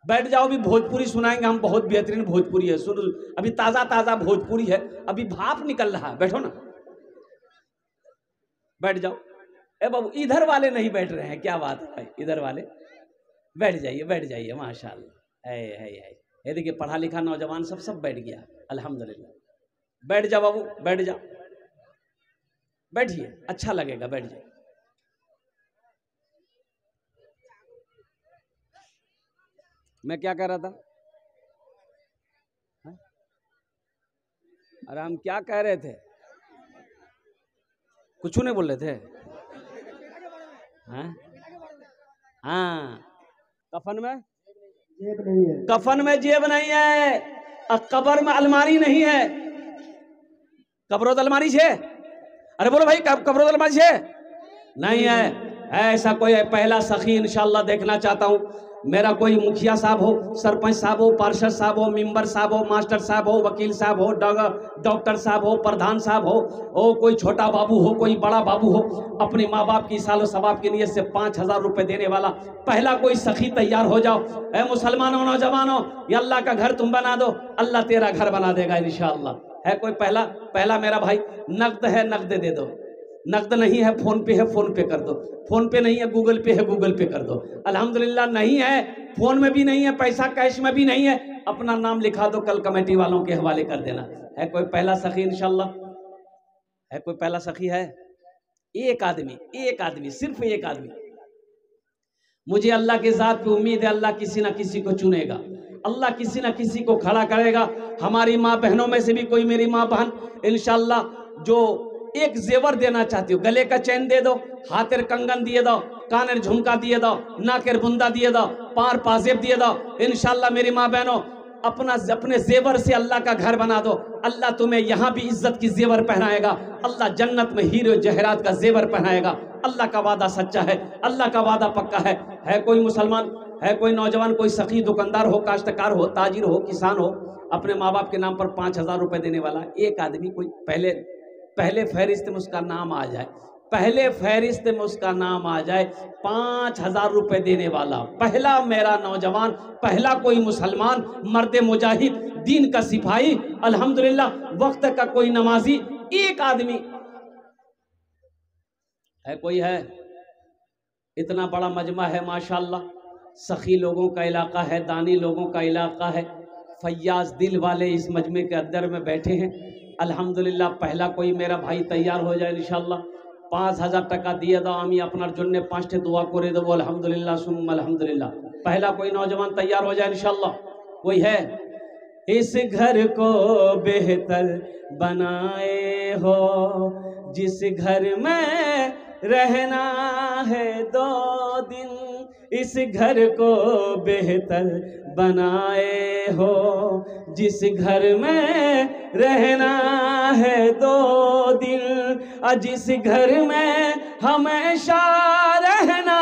बैठ जाओ, भी भोजपुरी सुनाएंगे हम, बहुत बेहतरीन भोजपुरी है, सुन, अभी ताजा ताजा भोजपुरी है, अभी भाप निकल रहा है, बैठो ना, बैठ जाओ। ए बाबू इधर वाले नहीं बैठ रहे हैं, क्या बात है भाई, इधर वाले बैठ जाइए, बैठ जाइए, माशाल्लाह है। ये देखिए पढ़ा लिखा नौजवान सब बैठ गया, अल्हम्दुलिल्लाह। बैठ जाओ बाबू, बैठ जाओ, बैठिए, अच्छा लगेगा, बैठ जाइए। मैं क्या कह रहा था? अरे हम क्या कह रहे थे? कुछ नहीं बोल रहे थे। हाँ, कफन में जेब नहीं है, कफन में जेब नहीं है, और कब्र में अलमारी नहीं है। कब्रों अलमारी छे? अरे बोलो भाई, कब्रों अलमारी छे? नहीं है। ऐसा कोई है पहला सखी इंशाल्लाह देखना चाहता हूँ। मेरा कोई मुखिया साहब हो, सरपंच साहब हो, पार्षद साहब हो, मेंबर साहब हो, मास्टर साहब हो, वकील साहब हो, डॉक्टर साहब हो, प्रधान साहब हो, कोई छोटा बाबू हो, कोई बड़ा बाबू हो, अपने माँ बाप की सालो सवाब की नीयत से 5,000 रुपए देने वाला पहला कोई सखी तैयार हो जाओ। ऐ मुसलमानों, नौजवानों, ये अल्लाह का घर तुम बना दो, अल्लाह तेरा घर बना देगा इंशाअल्लाह। है कोई पहला मेरा भाई? नकद है, नकद दे दो। नकद नहीं है, फोन पे है, फोन पे कर दो। फोन पे नहीं है, गूगल पे है, गूगल पे कर दो। अल्हम्दुलिल्लाह नहीं है, फोन में भी नहीं है, पैसा कैश में भी नहीं है, अपना नाम लिखा दो, कल कमेटी वालों के हवाले कर देना। है कोई पहला सखी इंशाल्लाह? है कोई पहला सखी? है एक आदमी, सिर्फ एक आदमी। मुझे अल्लाह के ज़ात पे उम्मीद है, अल्लाह किसी ना किसी को चुनेगा, अल्लाह किसी ना किसी को खड़ा करेगा। हमारी माँ बहनों में से भी कोई मेरी माँ बहन इंशाल्लाह जो एक जेवर देना चाहती हो, गले का चैन दे दो, हाथेर कंगन दिए दो, कानेर झुमका दिए दो, नाकेर बुंदा दिए दो, पार पाजेब दिए दो, इंशाल्लाह मेरी माँ बहनों अपने जेवर से अल्लाह का घर बना दो। अल्लाह तुम्हें यहाँ भी इज्जत की जेवर पहनाएगा, अल्लाह जन्नत में हीरो जहरात का जेवर पहनाएगा। अल्लाह का वादा सच्चा है, अल्लाह का वादा पक्का है। है कोई मुसलमान, है कोई नौजवान, कोई सखी, दुकानदार हो, काश्तकार हो, ताजिर हो, किसान हो, अपने माँ बाप के नाम पर 5,000 रुपए देने वाला एक आदमी? कोई पहले फहरिस्त में उसका नाम आ जाए, पहले फहरिस्त में उसका नाम आ जाए, 5,000 रुपए देने वाला पहला मेरा नौजवान, पहला कोई मुसलमान, मर्द मुजाहिद, दीन का सिपाही, अल्हम्दुलिल्लाह वक्त का कोई नमाजी, एक आदमी है? कोई है? इतना बड़ा मजमा है माशाल्लाह, सखी लोगों का इलाका है, दानी लोगों का इलाका है, फैयाज दिल वाले इस मजमे के अंदर में बैठे हैं। अल्हम्दुलिल्लाह पहला कोई मेरा भाई तैयार हो जाए इंशाल्लाह। 5,000 टका दिए दो, आमी अपनार जन्य 5 दुआ करे देव, अल्हम्दुलिल्लाह सुम्मा अल्हम्दुलिल्लाह। पहला कोई नौजवान तैयार हो जाए इंशाल्लाह। कोई है? इस घर को बेहतर बनाए हो, जिस घर में रहना है 2 दिन, इस घर को बेहतर बनाए हो, जिस घर में रहना है 2 दिन, जिस घर में हमेशा रहना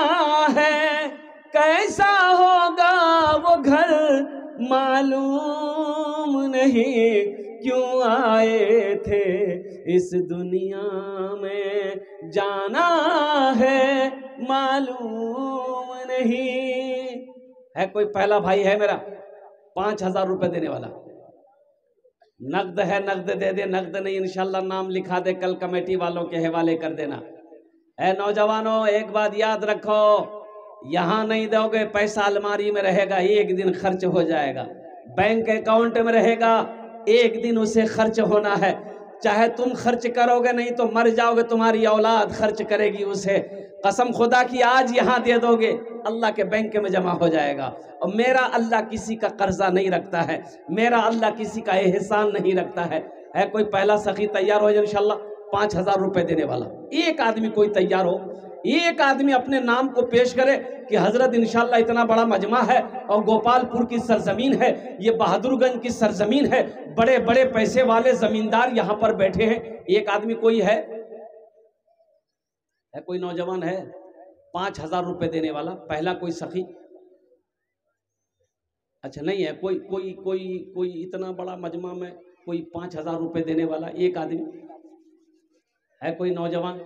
है, कैसा होगा वो घर मालूम नहीं, क्यों आए थे इस दुनिया में, जाना है मालूम नहीं। है कोई पहला भाई? है मेरा 5,000 रुपए देने वाला? नकद है, नकद दे दे, नकद नहीं इंशाल्लाह नाम लिखा दे, कल कमेटी वालों के हवाले कर देना। है नौजवानों, एक बात याद रखो, यहाँ नहीं दोगे पैसा अलमारी में रहेगा, एक दिन खर्च हो जाएगा, बैंक अकाउंट में रहेगा, एक दिन उसे खर्च होना है। चाहे तुम खर्च करोगे नहीं तो मर जाओगे, तुम्हारी औलाद खर्च करेगी उसे। कसम खुदा की आज यहाँ दे दोगे, अल्लाह के बैंक में जमा हो जाएगा। और मेरा अल्लाह किसी का कर्जा नहीं रखता है, मेरा अल्लाह किसी का एहसान नहीं रखता है। है कोई पहला सखी तैयार हो जाए इंशाल्लाह? 5,000 रुपए देने वाला एक आदमी कोई तैयार हो, एक आदमी अपने नाम को पेश करे कि हजरत इंशाल्लाह इतना बड़ा मजमा है और गोपालपुर की सरजमीन है, ये बहादुरगंज की सरजमीन है, बड़े बड़े पैसे वाले जमींदार यहाँ पर बैठे हैं। एक आदमी कोई है? कोई नौजवान है? 5,000 रुपए देने वाला पहला कोई सखी? अच्छा नहीं है। कोई कोई कोई कोई इतना बड़ा मजमा में कोई 5,000 रुपए देने वाला एक आदमी है? कोई नौजवान?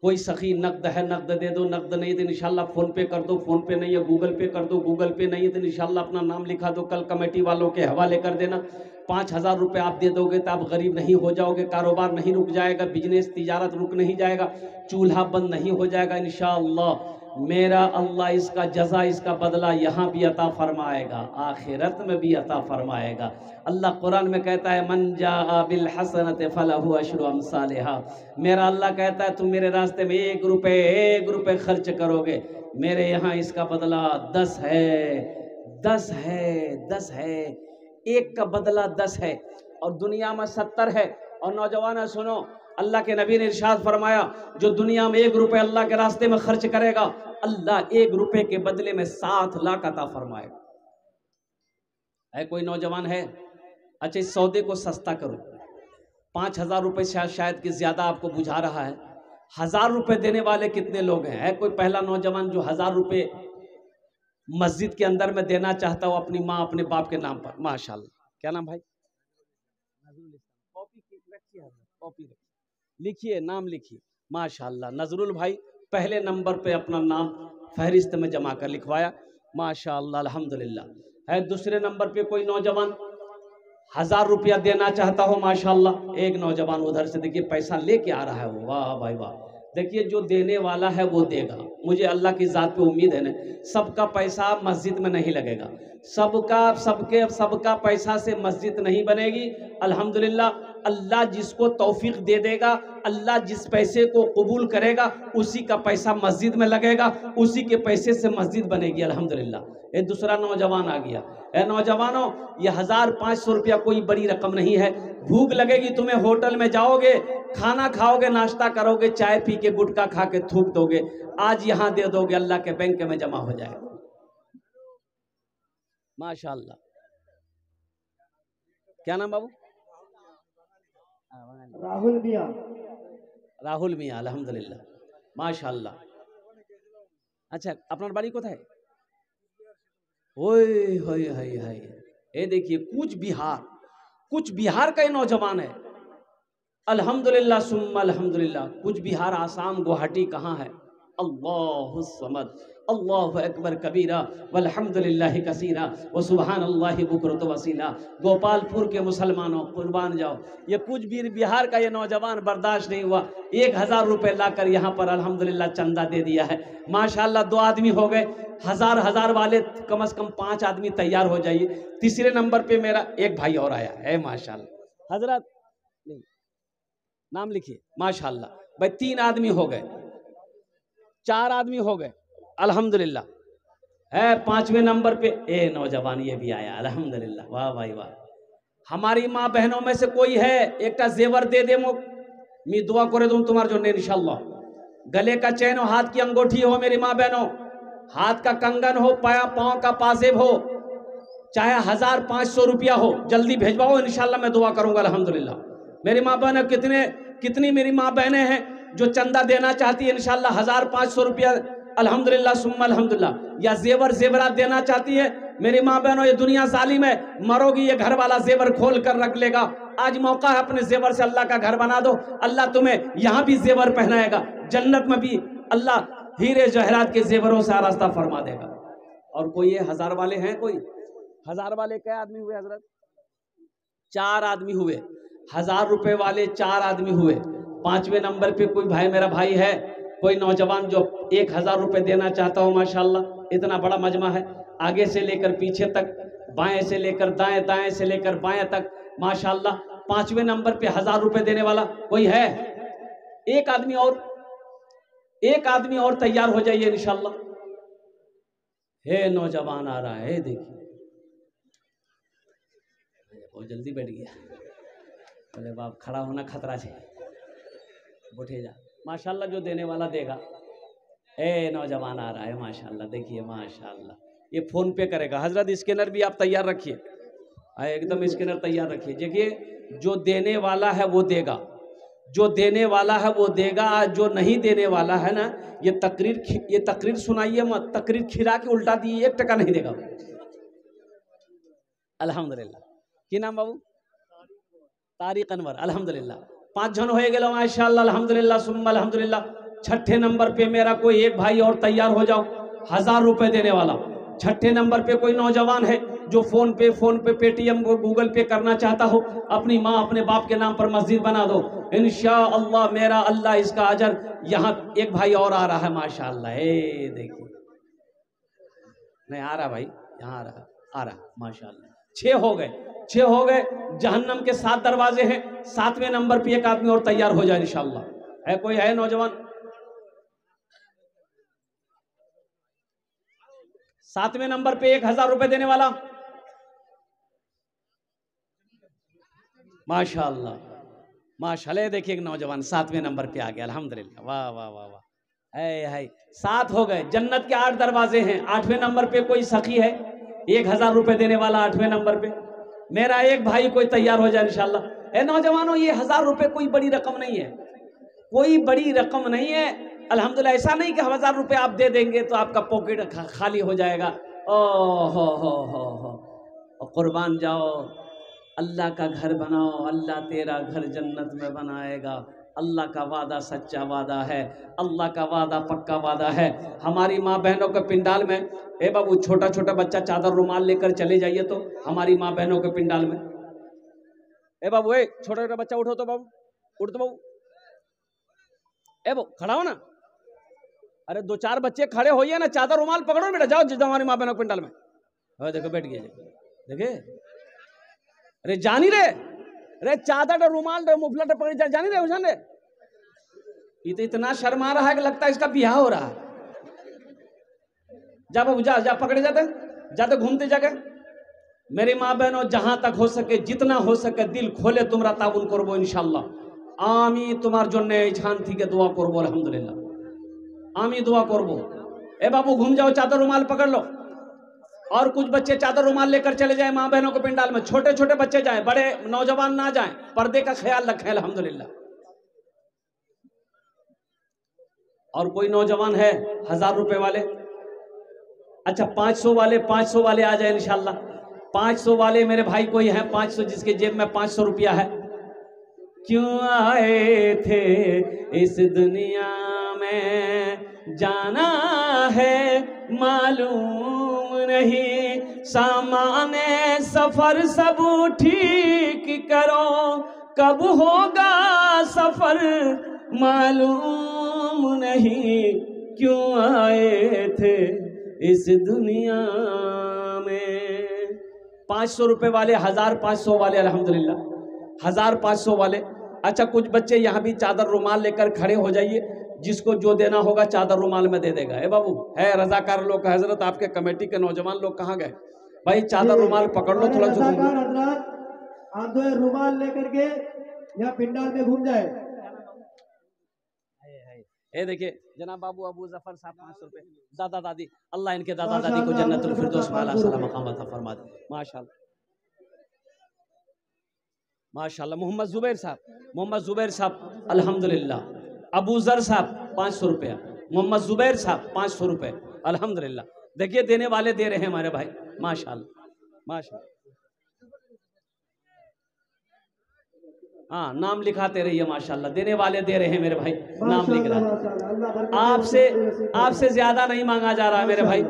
कोई सखी नकद है नकद दे दो, नकद नहीं तो इंशाल्लाह फ़ोन पे कर दो, फ़ोन पे नहीं है गूगल पे कर दो, गूगल पे नहीं है तो इंशाल्लाह अपना नाम लिखा दो, कल कमेटी वालों के हवाले कर देना। 5,000 रुपये आप दे दोगे तो आप गरीब नहीं हो जाओगे, कारोबार नहीं रुक जाएगा, बिजनेस तिजारत रुक नहीं जाएगा, चूल्हा बंद नहीं हो जाएगा इंशाअल्लाह। मेरा अल्लाह इसका जज़ा, इसका बदला यहाँ भी अता फरमाएगा, आखिरत में भी अता फरमाएगा। अल्लाह कुरान में कहता है मन जा बिल हसनत फलहु अशरु अमसालिहा। मेरा अल्लाह कहता है तुम मेरे रास्ते में 1 रुपये खर्च करोगे, मेरे यहाँ इसका बदला 10 है, 10 है, 10 है, एक का बदला 10 है और दुनिया में 70 है। और नौजवान सुनो, अल्लाह के नबी ने इरशाद फरमाया जो दुनिया में 1 रुपये अल्लाह के रास्ते में खर्च करेगा, अल्लाह 1 रुपये के बदले में 7 लाख अता फरमाएगा। है कोई नौजवान है? अच्छा इस सौदे को सस्ता करो, 5,000 रुपये शायद कि ज्यादा आपको बुझा रहा है, 1,000 रुपये देने वाले कितने लोग हैं? है कोई पहला नौजवान जो 1,000 रुपये मस्जिद के अंदर में देना चाहता हो अपनी माँ अपने बाप के नाम पर? माशाल्लाह। क्या नाम भाई? कॉपी लिखिए, नाम लिखिए। माशाल्लाह नजरुल भाई पहले नंबर पे अपना नाम फहरिस्त में जमा कर लिखवाया, माशाल्लाह अल्हम्दुलिल्लाह। है दूसरे नंबर पे कोई नौजवान 1,000 रुपया देना चाहता हो? माशाल्लाह एक नौजवान उधर से देखिए पैसा लेके आ रहा है वो, वाह भाई वाह। देखिए जो देने वाला है वो देगा, मुझे अल्लाह की ज़ात पे उम्मीद है ना। सबका पैसा मस्जिद में नहीं लगेगा, सबका पैसा से मस्जिद नहीं बनेगी। अल्हम्दुलिल्लाह अल्लाह जिसको तौफीक दे देगा, अल्लाह जिस पैसे को कबूल करेगा उसी का पैसा मस्जिद में लगेगा, उसी के पैसे से मस्जिद बनेगी अल्हम्दुलिल्लाह। ये दूसरा नौजवान आ गया। ए नौजवानों, ये 1,500 रुपया कोई बड़ी रकम नहीं है। भूख लगेगी तुम्हें, होटल में जाओगे, खाना खाओगे, नाश्ता करोगे, चाय पी के गुटखा खा के थूक दोगे, आज यहाँ दे दोगे, अल्लाह के बैंक में जमा हो जाएगा। माशाल्लाह। क्या नाम बाबू? राहुल मियाँ अल्हम्दुलिल्लाह माशाल्लाह। अच्छा আপনার বাড়ি কোথায়? ओए हाय हाय हाय, ये देखिए कुछ बिहार का ये नौजवान है। अल्हम्दुलिल्लाह सुम्मा अल्हम्दुलिल्लाह। कुछ बिहार, आसाम, गुवाहाटी कहाँ है? अल्लाहु समद, अल्लाहु अकबर कबीरा वल्हम्दुलिल्लाहि कसीरा व सुबहानल्लाहि बुकरत वसीला। गोपालपुर के मुसलमानों कुर्बान जाओ। ये कुछ बिहार का ये नौजवान बर्दाश्त नहीं हुआ, 1,000 रुपये लाकर यहाँ पर अल्हम्दुलिल्लाह चंदा दे दिया है। माशाल्लाह 2 आदमी हो गए, हजार वाले कम से कम 5 आदमी तैयार हो जाइए। तीसरे नंबर पे मेरा एक भाई और आया है माशाल्लाह। हजरत नहीं नाम लिखिए। माशाल्लाह भाई 3 आदमी हो गए, 4 आदमी हो गए अल्हम्दुलिल्लाह। है 5वें नंबर पे ए नौजवान ये भी आया अल्हम्दुलिल्लाह। वाह भाई वाह। हमारी माँ बहनों में से कोई है एक जेवर दे दे मो, मैं दुआ करे दूं तुम्हारे जो इंशाल्लाह। गले का चैन हो, हाथ की अंगूठी हो मेरी माँ बहनों, हाथ का कंगन हो, पाँव का पाजेब हो, चाहे 1,500 रुपया हो, जल्दी भेजवाओ इंशाल्लाह मैं दुआ करूंगा अल्हम्दुलिल्लाह। मेरी माँ बहन कितनी मेरी माँ बहनें हैं जो चंदा देना चाहती है इंशाल्लाह 1,500 रुपया अल्हम्दुलिल्लाह सुम्मा अल्हम्दुलिल्लाह, या जेवरात देना चाहती है मेरी माँ बहनों। ये दुनिया जालिम है, मरोगी ये घर वाला जेवर खोल कर रख लेगा। आज मौका है, अपने जेवर से अल्लाह का घर बना दो, अल्लाह तुम्हें यहाँ भी जेवर पहनाएगा, जन्नत में भी अल्लाह हीरे जहरात के जेवरों से रास्ता फरमा देगा। और कोई ये 1,000 वाले हैं? कोई 1,000 वाले क्या आदमी हुए हजरत? 4 आदमी हुए। 1,000 रुपये वाले 4 आदमी हुए। 5वें नंबर पे कोई भाई, मेरा भाई है, कोई नौजवान जो 1,000 रुपये देना चाहता हो माशाल्लाह। इतना बड़ा मजमा है, आगे से लेकर पीछे तक, बाएं से लेकर दाएं, दाएं से लेकर बाएं तक माशाल्लाह। 5वें नंबर पे 1,000 रुपये देने वाला कोई है? एक आदमी और तैयार हो जाइए इंशाल्लाह। हे नौजवान आ रहा है, देखिए बहुत जल्दी बैठ गया। बोले बाप खड़ा होना खतरा है, बैठे जा। माशाल्लाह जो देने वाला देगा। ए नौजवान आ रहा है माशाल्लाह, देखिए माशाल्लाह। ये फोन पे करेगा हजरत, स्कैनर भी आप तैयार रखिए, एकदम स्कैनर तैयार रखिए। देखिए जो देने वाला है वो देगा, जो देने वाला है वो देगा, जो नहीं देने वाला है ना, ये तकरीर सुनाइए मत, तकरीर खिला के उल्टा दिए, 1 टका नहीं देगा अल्हम्दुलिल्लाह। की नाम बाबू? तारिक अनवर अल्हम्दुलिल्लाह। 5 जन हो गए माशाल्लाह अल्हम्दुलिल्लाह सुम्मा अल्हम्दुलिल्लाह। छठे नंबर पे मेरा कोई एक भाई और तैयार हो जाओ, 1000 रुपए देने वाला। छठे नंबर पे कोई नौजवान है जो फोन पे पेटीएम गूगल पे करना चाहता हो, अपनी माँ अपने बाप के नाम पर मस्जिद बना दो, इंशाअल्लाह मेरा अल्लाह इसका अजर। यहाँ एक भाई और आ रहा है माशाअल्लाह, देखिए नहीं आ रहा भाई, यहाँ आ रहा माशाअल्लाह। 6 हो गए। जहन्नम के 7 दरवाजे हैं, 7वें नंबर पे एक आदमी और तैयार हो जाए इंशाअल्लाह। है कोई है नौजवान? 7वें नंबर पे 1000 रुपए देने वाला, माशाअल्लाह माशाअल्लाह। देखिए एक नौजवान 7वें नंबर पे आ गया, अल्हम्दुलिल्लाह, वाह वाह वाह वाह। है 7 हो गए। जन्नत के 8 दरवाजे हैं, 8वें नंबर पे कोई सखी है, 1000 रुपए देने वाला 8वें नंबर पे। मेरा एक भाई कोई तैयार हो जाए इंशाअल्लाह। ए नौजवानों, ये 1000 रुपए कोई बड़ी रकम नहीं है, कोई बड़ी रकम नहीं है अल्हम्दुलिल्लाह। ऐसा नहीं कि 1000 रुपए आप दे देंगे तो आपका पॉकेट खाली हो जाएगा। ओ हो कुर्बान जाओ, अल्लाह का घर बनाओ, अल्लाह तेरा घर जन्नत में बनाएगा। अल्लाह का वादा सच्चा वादा है, अल्लाह का वादा पक्का वादा है। हमारी माँ बहनों के पिंडाल में, ए बाबू छोटा छोटा बच्चा चादर रुमाल लेकर चले जाइए तो हमारी माँ बहनों के पिंडाल में। ए बाबू, ए छोटा छोटा बच्चा उठो तो बाबू, उठ तो बाबू, ए वो खड़ा हो ना। अरे 2-4 बच्चे खड़े होइए ना, चादर रुमाल पकड़ो बेटा, जाओ हमारी माँ बहनों के पिंडाल में। देखो बैठ गए, देखे अरे जानी रे, अरे चादर रुमाल मुफलर पकड़ जानी रे उजान रे। ये तो इतना शर्मा रहा है कि लगता है इसका बियाह हो रहा है। जा बाबू, जा पकड़े जाते घूमते जाके। मेरी माँ बहनों, जहां तक हो सके, जितना हो सके दिल खोले तुमरा ताबुन करबो इंशाल्लाह। आमी तुम्हार जन्य इच्छान थी के दुआ करबो अल्हम्दुलिल्लाह, आमी दुआ करबो। ए बाबू घूम जाओ, चादर रुमाल पकड़ लो। और कुछ बच्चे चादर रुमाल लेकर चले जाए माँ बहनों के पिंडाल में। छोटे छोटे बच्चे जाएं, बड़े नौजवान ना जाएं, पर्दे का ख्याल रखें अल्हम्दुलिल्लाह। और कोई नौजवान है 1000 रुपए वाले? अच्छा 500 वाले आ जाए इंशाल्लाह। 500 वाले मेरे भाई कोई है 500, जिसके जेब में 500 रुपया है? क्यों आए थे इस दुनिया में, जाना है मालूम नहीं, सामाने सफर सब ठीक करो, कब होगा सफर मालूम नहीं, क्यों आए थे इस दुनिया में। 500 रुपए वाले, 1500 वाले अल्हम्दुलिल्लाह, 1500 वाले। अच्छा कुछ बच्चे यहाँ भी चादर रुमाल लेकर खड़े हो जाइए, जिसको जो देना होगा चादर रुमाल में दे देगा। ए बाबू, है रजाकार लोग का हजरत, आपके कमेटी के नौजवान लोग कहाँ गए भाई? चादर रुमाल पकड़ लो थोड़ा सा, आप जो रुमाल लेकर के यहाँ पिंडाल में घूम जाए। ए देखिए जनाब बाबू अबू जफर साहब 500 रुपए। दादा दादी, अल्लाह इनके दादा दादी को जन्नतुल फिरदौस में आला सलाम मकाम अता फरमा दे। माशाल्लाह माशाल्लाह। मोहम्मद जुबैर साहब अल्हम्दुलिल्लाह। अबू जर साहब 500 रुपया, मोहम्मद जुबैर साहब 500 रुपए अल्हम्दुलिल्लाह। देखिए देने वाले दे रहे हैं हमारे भाई, माशाल्लाह माशाल्लाह। हाँ नाम लिखाते रहिए माशाल्लाह, देने वाले दे रहे हैं मेरे भाई, नाम लिख रहा। आपसे ज्यादा नहीं मांगा जा रहा है मेरे भाई।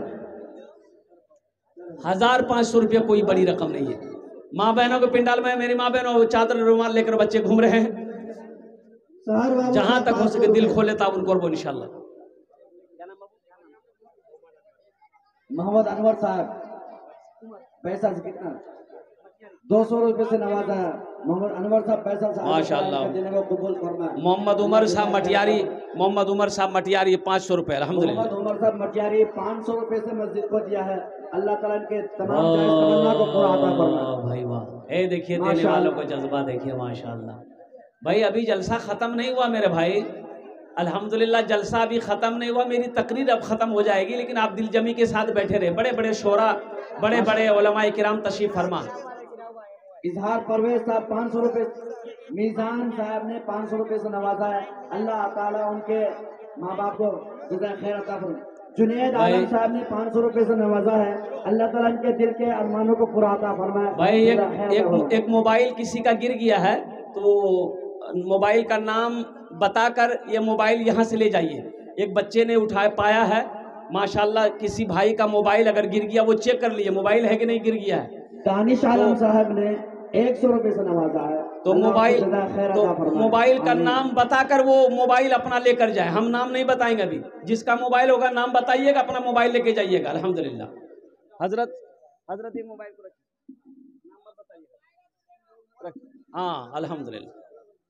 1500 रुपये कोई बड़ी रकम नहीं है। माँ बहनों के पिंडाल में मेरी माँ बहनों चादर रुमाल लेकर बच्चे घूम रहे हैं। जहां तक हो सके दिल खोले ताबुन करबो इंशाल्लाह। मोहम्मद अनवर साहब, पैसा से कितना 200 रुपए से नवाजा है। मोहम्मद अनवर साहब पैसा से माशाल्लाह। कबूल फरमाए। मोहम्मद उमर साहब मटियारी 500 रुपए अल्हम्दुलिल्लाह। मोहम्मद उमर साहब मटियारी 500 रुपए से मस्जिद को दिया है। अल्लाह ताला इनके तमाम जायज़ तमन्ना को पूरा अता फरमाए। भाई वाह, ए देखिए देने वालों को जज्बा देखिए माशाल्लाह। भाई अभी जलसा खत्म नहीं हुआ मेरे भाई, अल्हम्दुलिल्लाह जलसा अभी खत्म नहीं हुआ, मेरी तकरीर अब खत्म हो जाएगी, लेकिन आप दिल जमी के साथ बैठे रहे। बड़े बड़े शोरा, बड़े बड़े उलमाए किराम तशरीफ फरमा। इजहार परवेज साहब 500 रुपए, मीजान साहब ने 500 रुपए से नवाजा है। अल्लाह ताला उनके माँ बाप को जज़ाए खैर अता फरमाए। जुनैद आलम साहब ने 500 रुपए से नवाजा है। अल्लाह ताला इनके दिल के अरमानों को पूरा अता फरमाए। भाई एक मोबाइल किसी का गिर गया है, तो मोबाइल का नाम बताकर ये मोबाइल यहाँ से ले जाइए। एक बच्चे ने उठाया पाया है माशाल्लाह, किसी भाई का मोबाइल अगर गिर गया वो चेक कर लिए मोबाइल है कि नहीं गिर गया है। दानिश आलम साहब ने 100 रुपए से नवाजा है। तो मोबाइल का नाम बताकर वो मोबाइल अपना लेकर जाए। हम नाम नहीं बताएंगे अभी, जिसका मोबाइल होगा नाम बताइएगा, अपना मोबाइल लेके जाइएगा। अल्हम्दुलिल्लाह। हजरत ये मोबाइल को रखिए, नंबर बताइएगा। हाँ अल्हम्दुलिल्लाह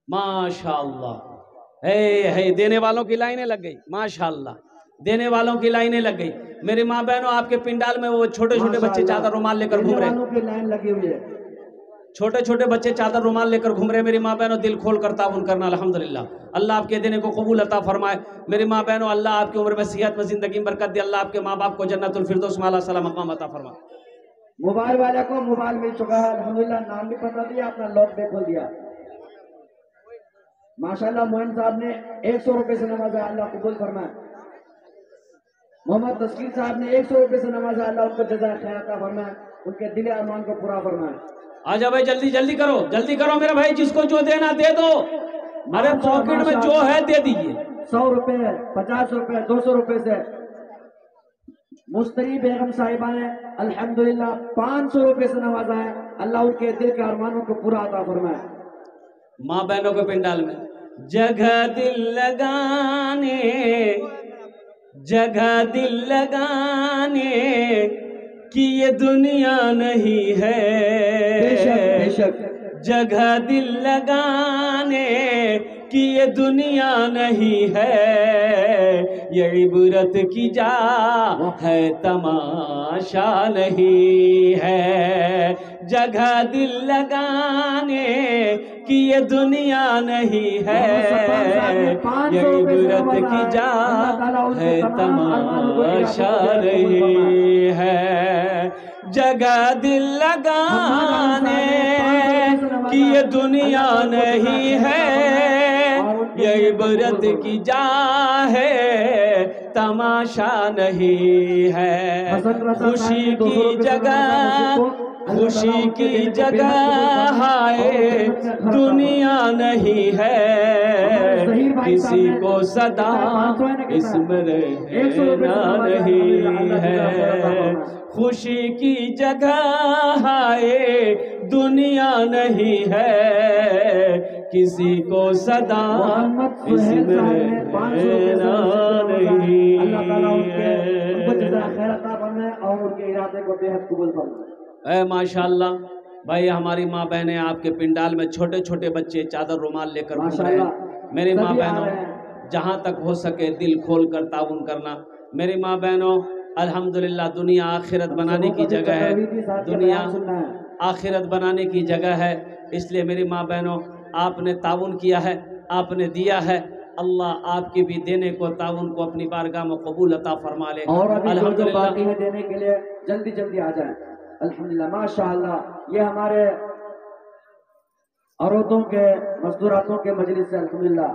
माशाअल्लाह। है देने वालों की लाइनें लग गई माशाअल्लाह, देने वालों की लाइनें लग गई। मेरी माँ बहनों, आपके पिंडाल में वो छोटे छोटे बच्चे चादर रुमाल लेकर घूम रहे हैं, लाइन लगी हुई है। छोटे छोटे बच्चे चादर रुमाल लेकर घूम रहे। मेरी माँ बहनों, दिल खोल कर ताउन करना। अल्हम्दुलिल्लाह, अल्लाह आपके देने को कबूल अता फरमाए। मेरी माँ बहनों, अल्लाह आपकी उम्र में सेहत में जिंदगी में बरकत दे। अल्लाह आपके माँ बाप को जन्नतुल फिरदौस में आला सलाम मकाम अता फरमाए। मोबाइल वाले को मोबाइल मिल चुका है अल्हम्दुलिल्लाह, नाम भी बता दिया, अपना लॉक भी खोल दिया। माशाल्लाह मोहन साहब ने 100 रुपए से नवाजा, अल्लाह कबूल फरमाए। मोहम्मद तस्कीर साहब ने 100 रुपए से नवाजा, अल्लाह उनको जज़ा खैर अता फरमाए, उनके दिल अरमान को पूरा फरमाए। आजा भाई, जल्दी जल्दी करो मेरे भाई, जिसको जो देना दे दो। अरे पॉकेट में जो है दे दीजिए। 100 रुपए, 50 रुपए, 200 रुपए से मुस्तरी बेगम साहिबा ने अल्हम्दुलिल्लाह 500 रुपए से नवाजा है। अल्लाह उनके दिल के अरमानों को पूरा अता फरमाए। माँ बहनों के पिंडाल में जगह दिल लगाने कि ये दुनिया नहीं है। बेशक जगह दिल लगाने कि ये दुनिया नहीं है। ये इबरत की जा है, तमाशा नहीं है। जगह दिल लगाने कि ये दुनिया नहीं है। ये इबरत की जा है, तमाशा नहीं है। जगह दिल लगाने कि ये दुनिया नहीं है। ये इबरत की जा है, तमाशा नहीं है। खुशी की जगह हाय दुनिया नहीं है। किसी को सदा इसमें रहना नहीं है। खुशी की जगह हाय दुनिया नहीं है। किसी को सदा इसमें रहना नहीं है। माशाल्लाह भाई, हमारी माँ बहनें आपके पिंडाल में छोटे छोटे बच्चे चादर रुमाल लेकर घूम रहे हैं। मेरी माँ बहनों, जहाँ तक हो सके दिल खोल कर ताउन करना। मेरी माँ बहनों, अल्हम्दुलिल्लाह दुनिया आखिरत बनाने की जगह है, दुनिया आखिरत बनाने की जगह है। इसलिए मेरी माँ बहनों, आपने ताउन किया है, आपने दिया है। अल्लाह आपके भी देने को ताउन को अपनी बारगाह में कबूल अता फरमा ले। और अल्हम्दुलिल्लाह देने के लिए जल्दी जल्दी आ जाए। अल्हम्दुलिल्लाह माशाअल्लाह, ये हमारे औरतों के मजदूरातों के मजलिस से अल्हम्दुलिल्लाह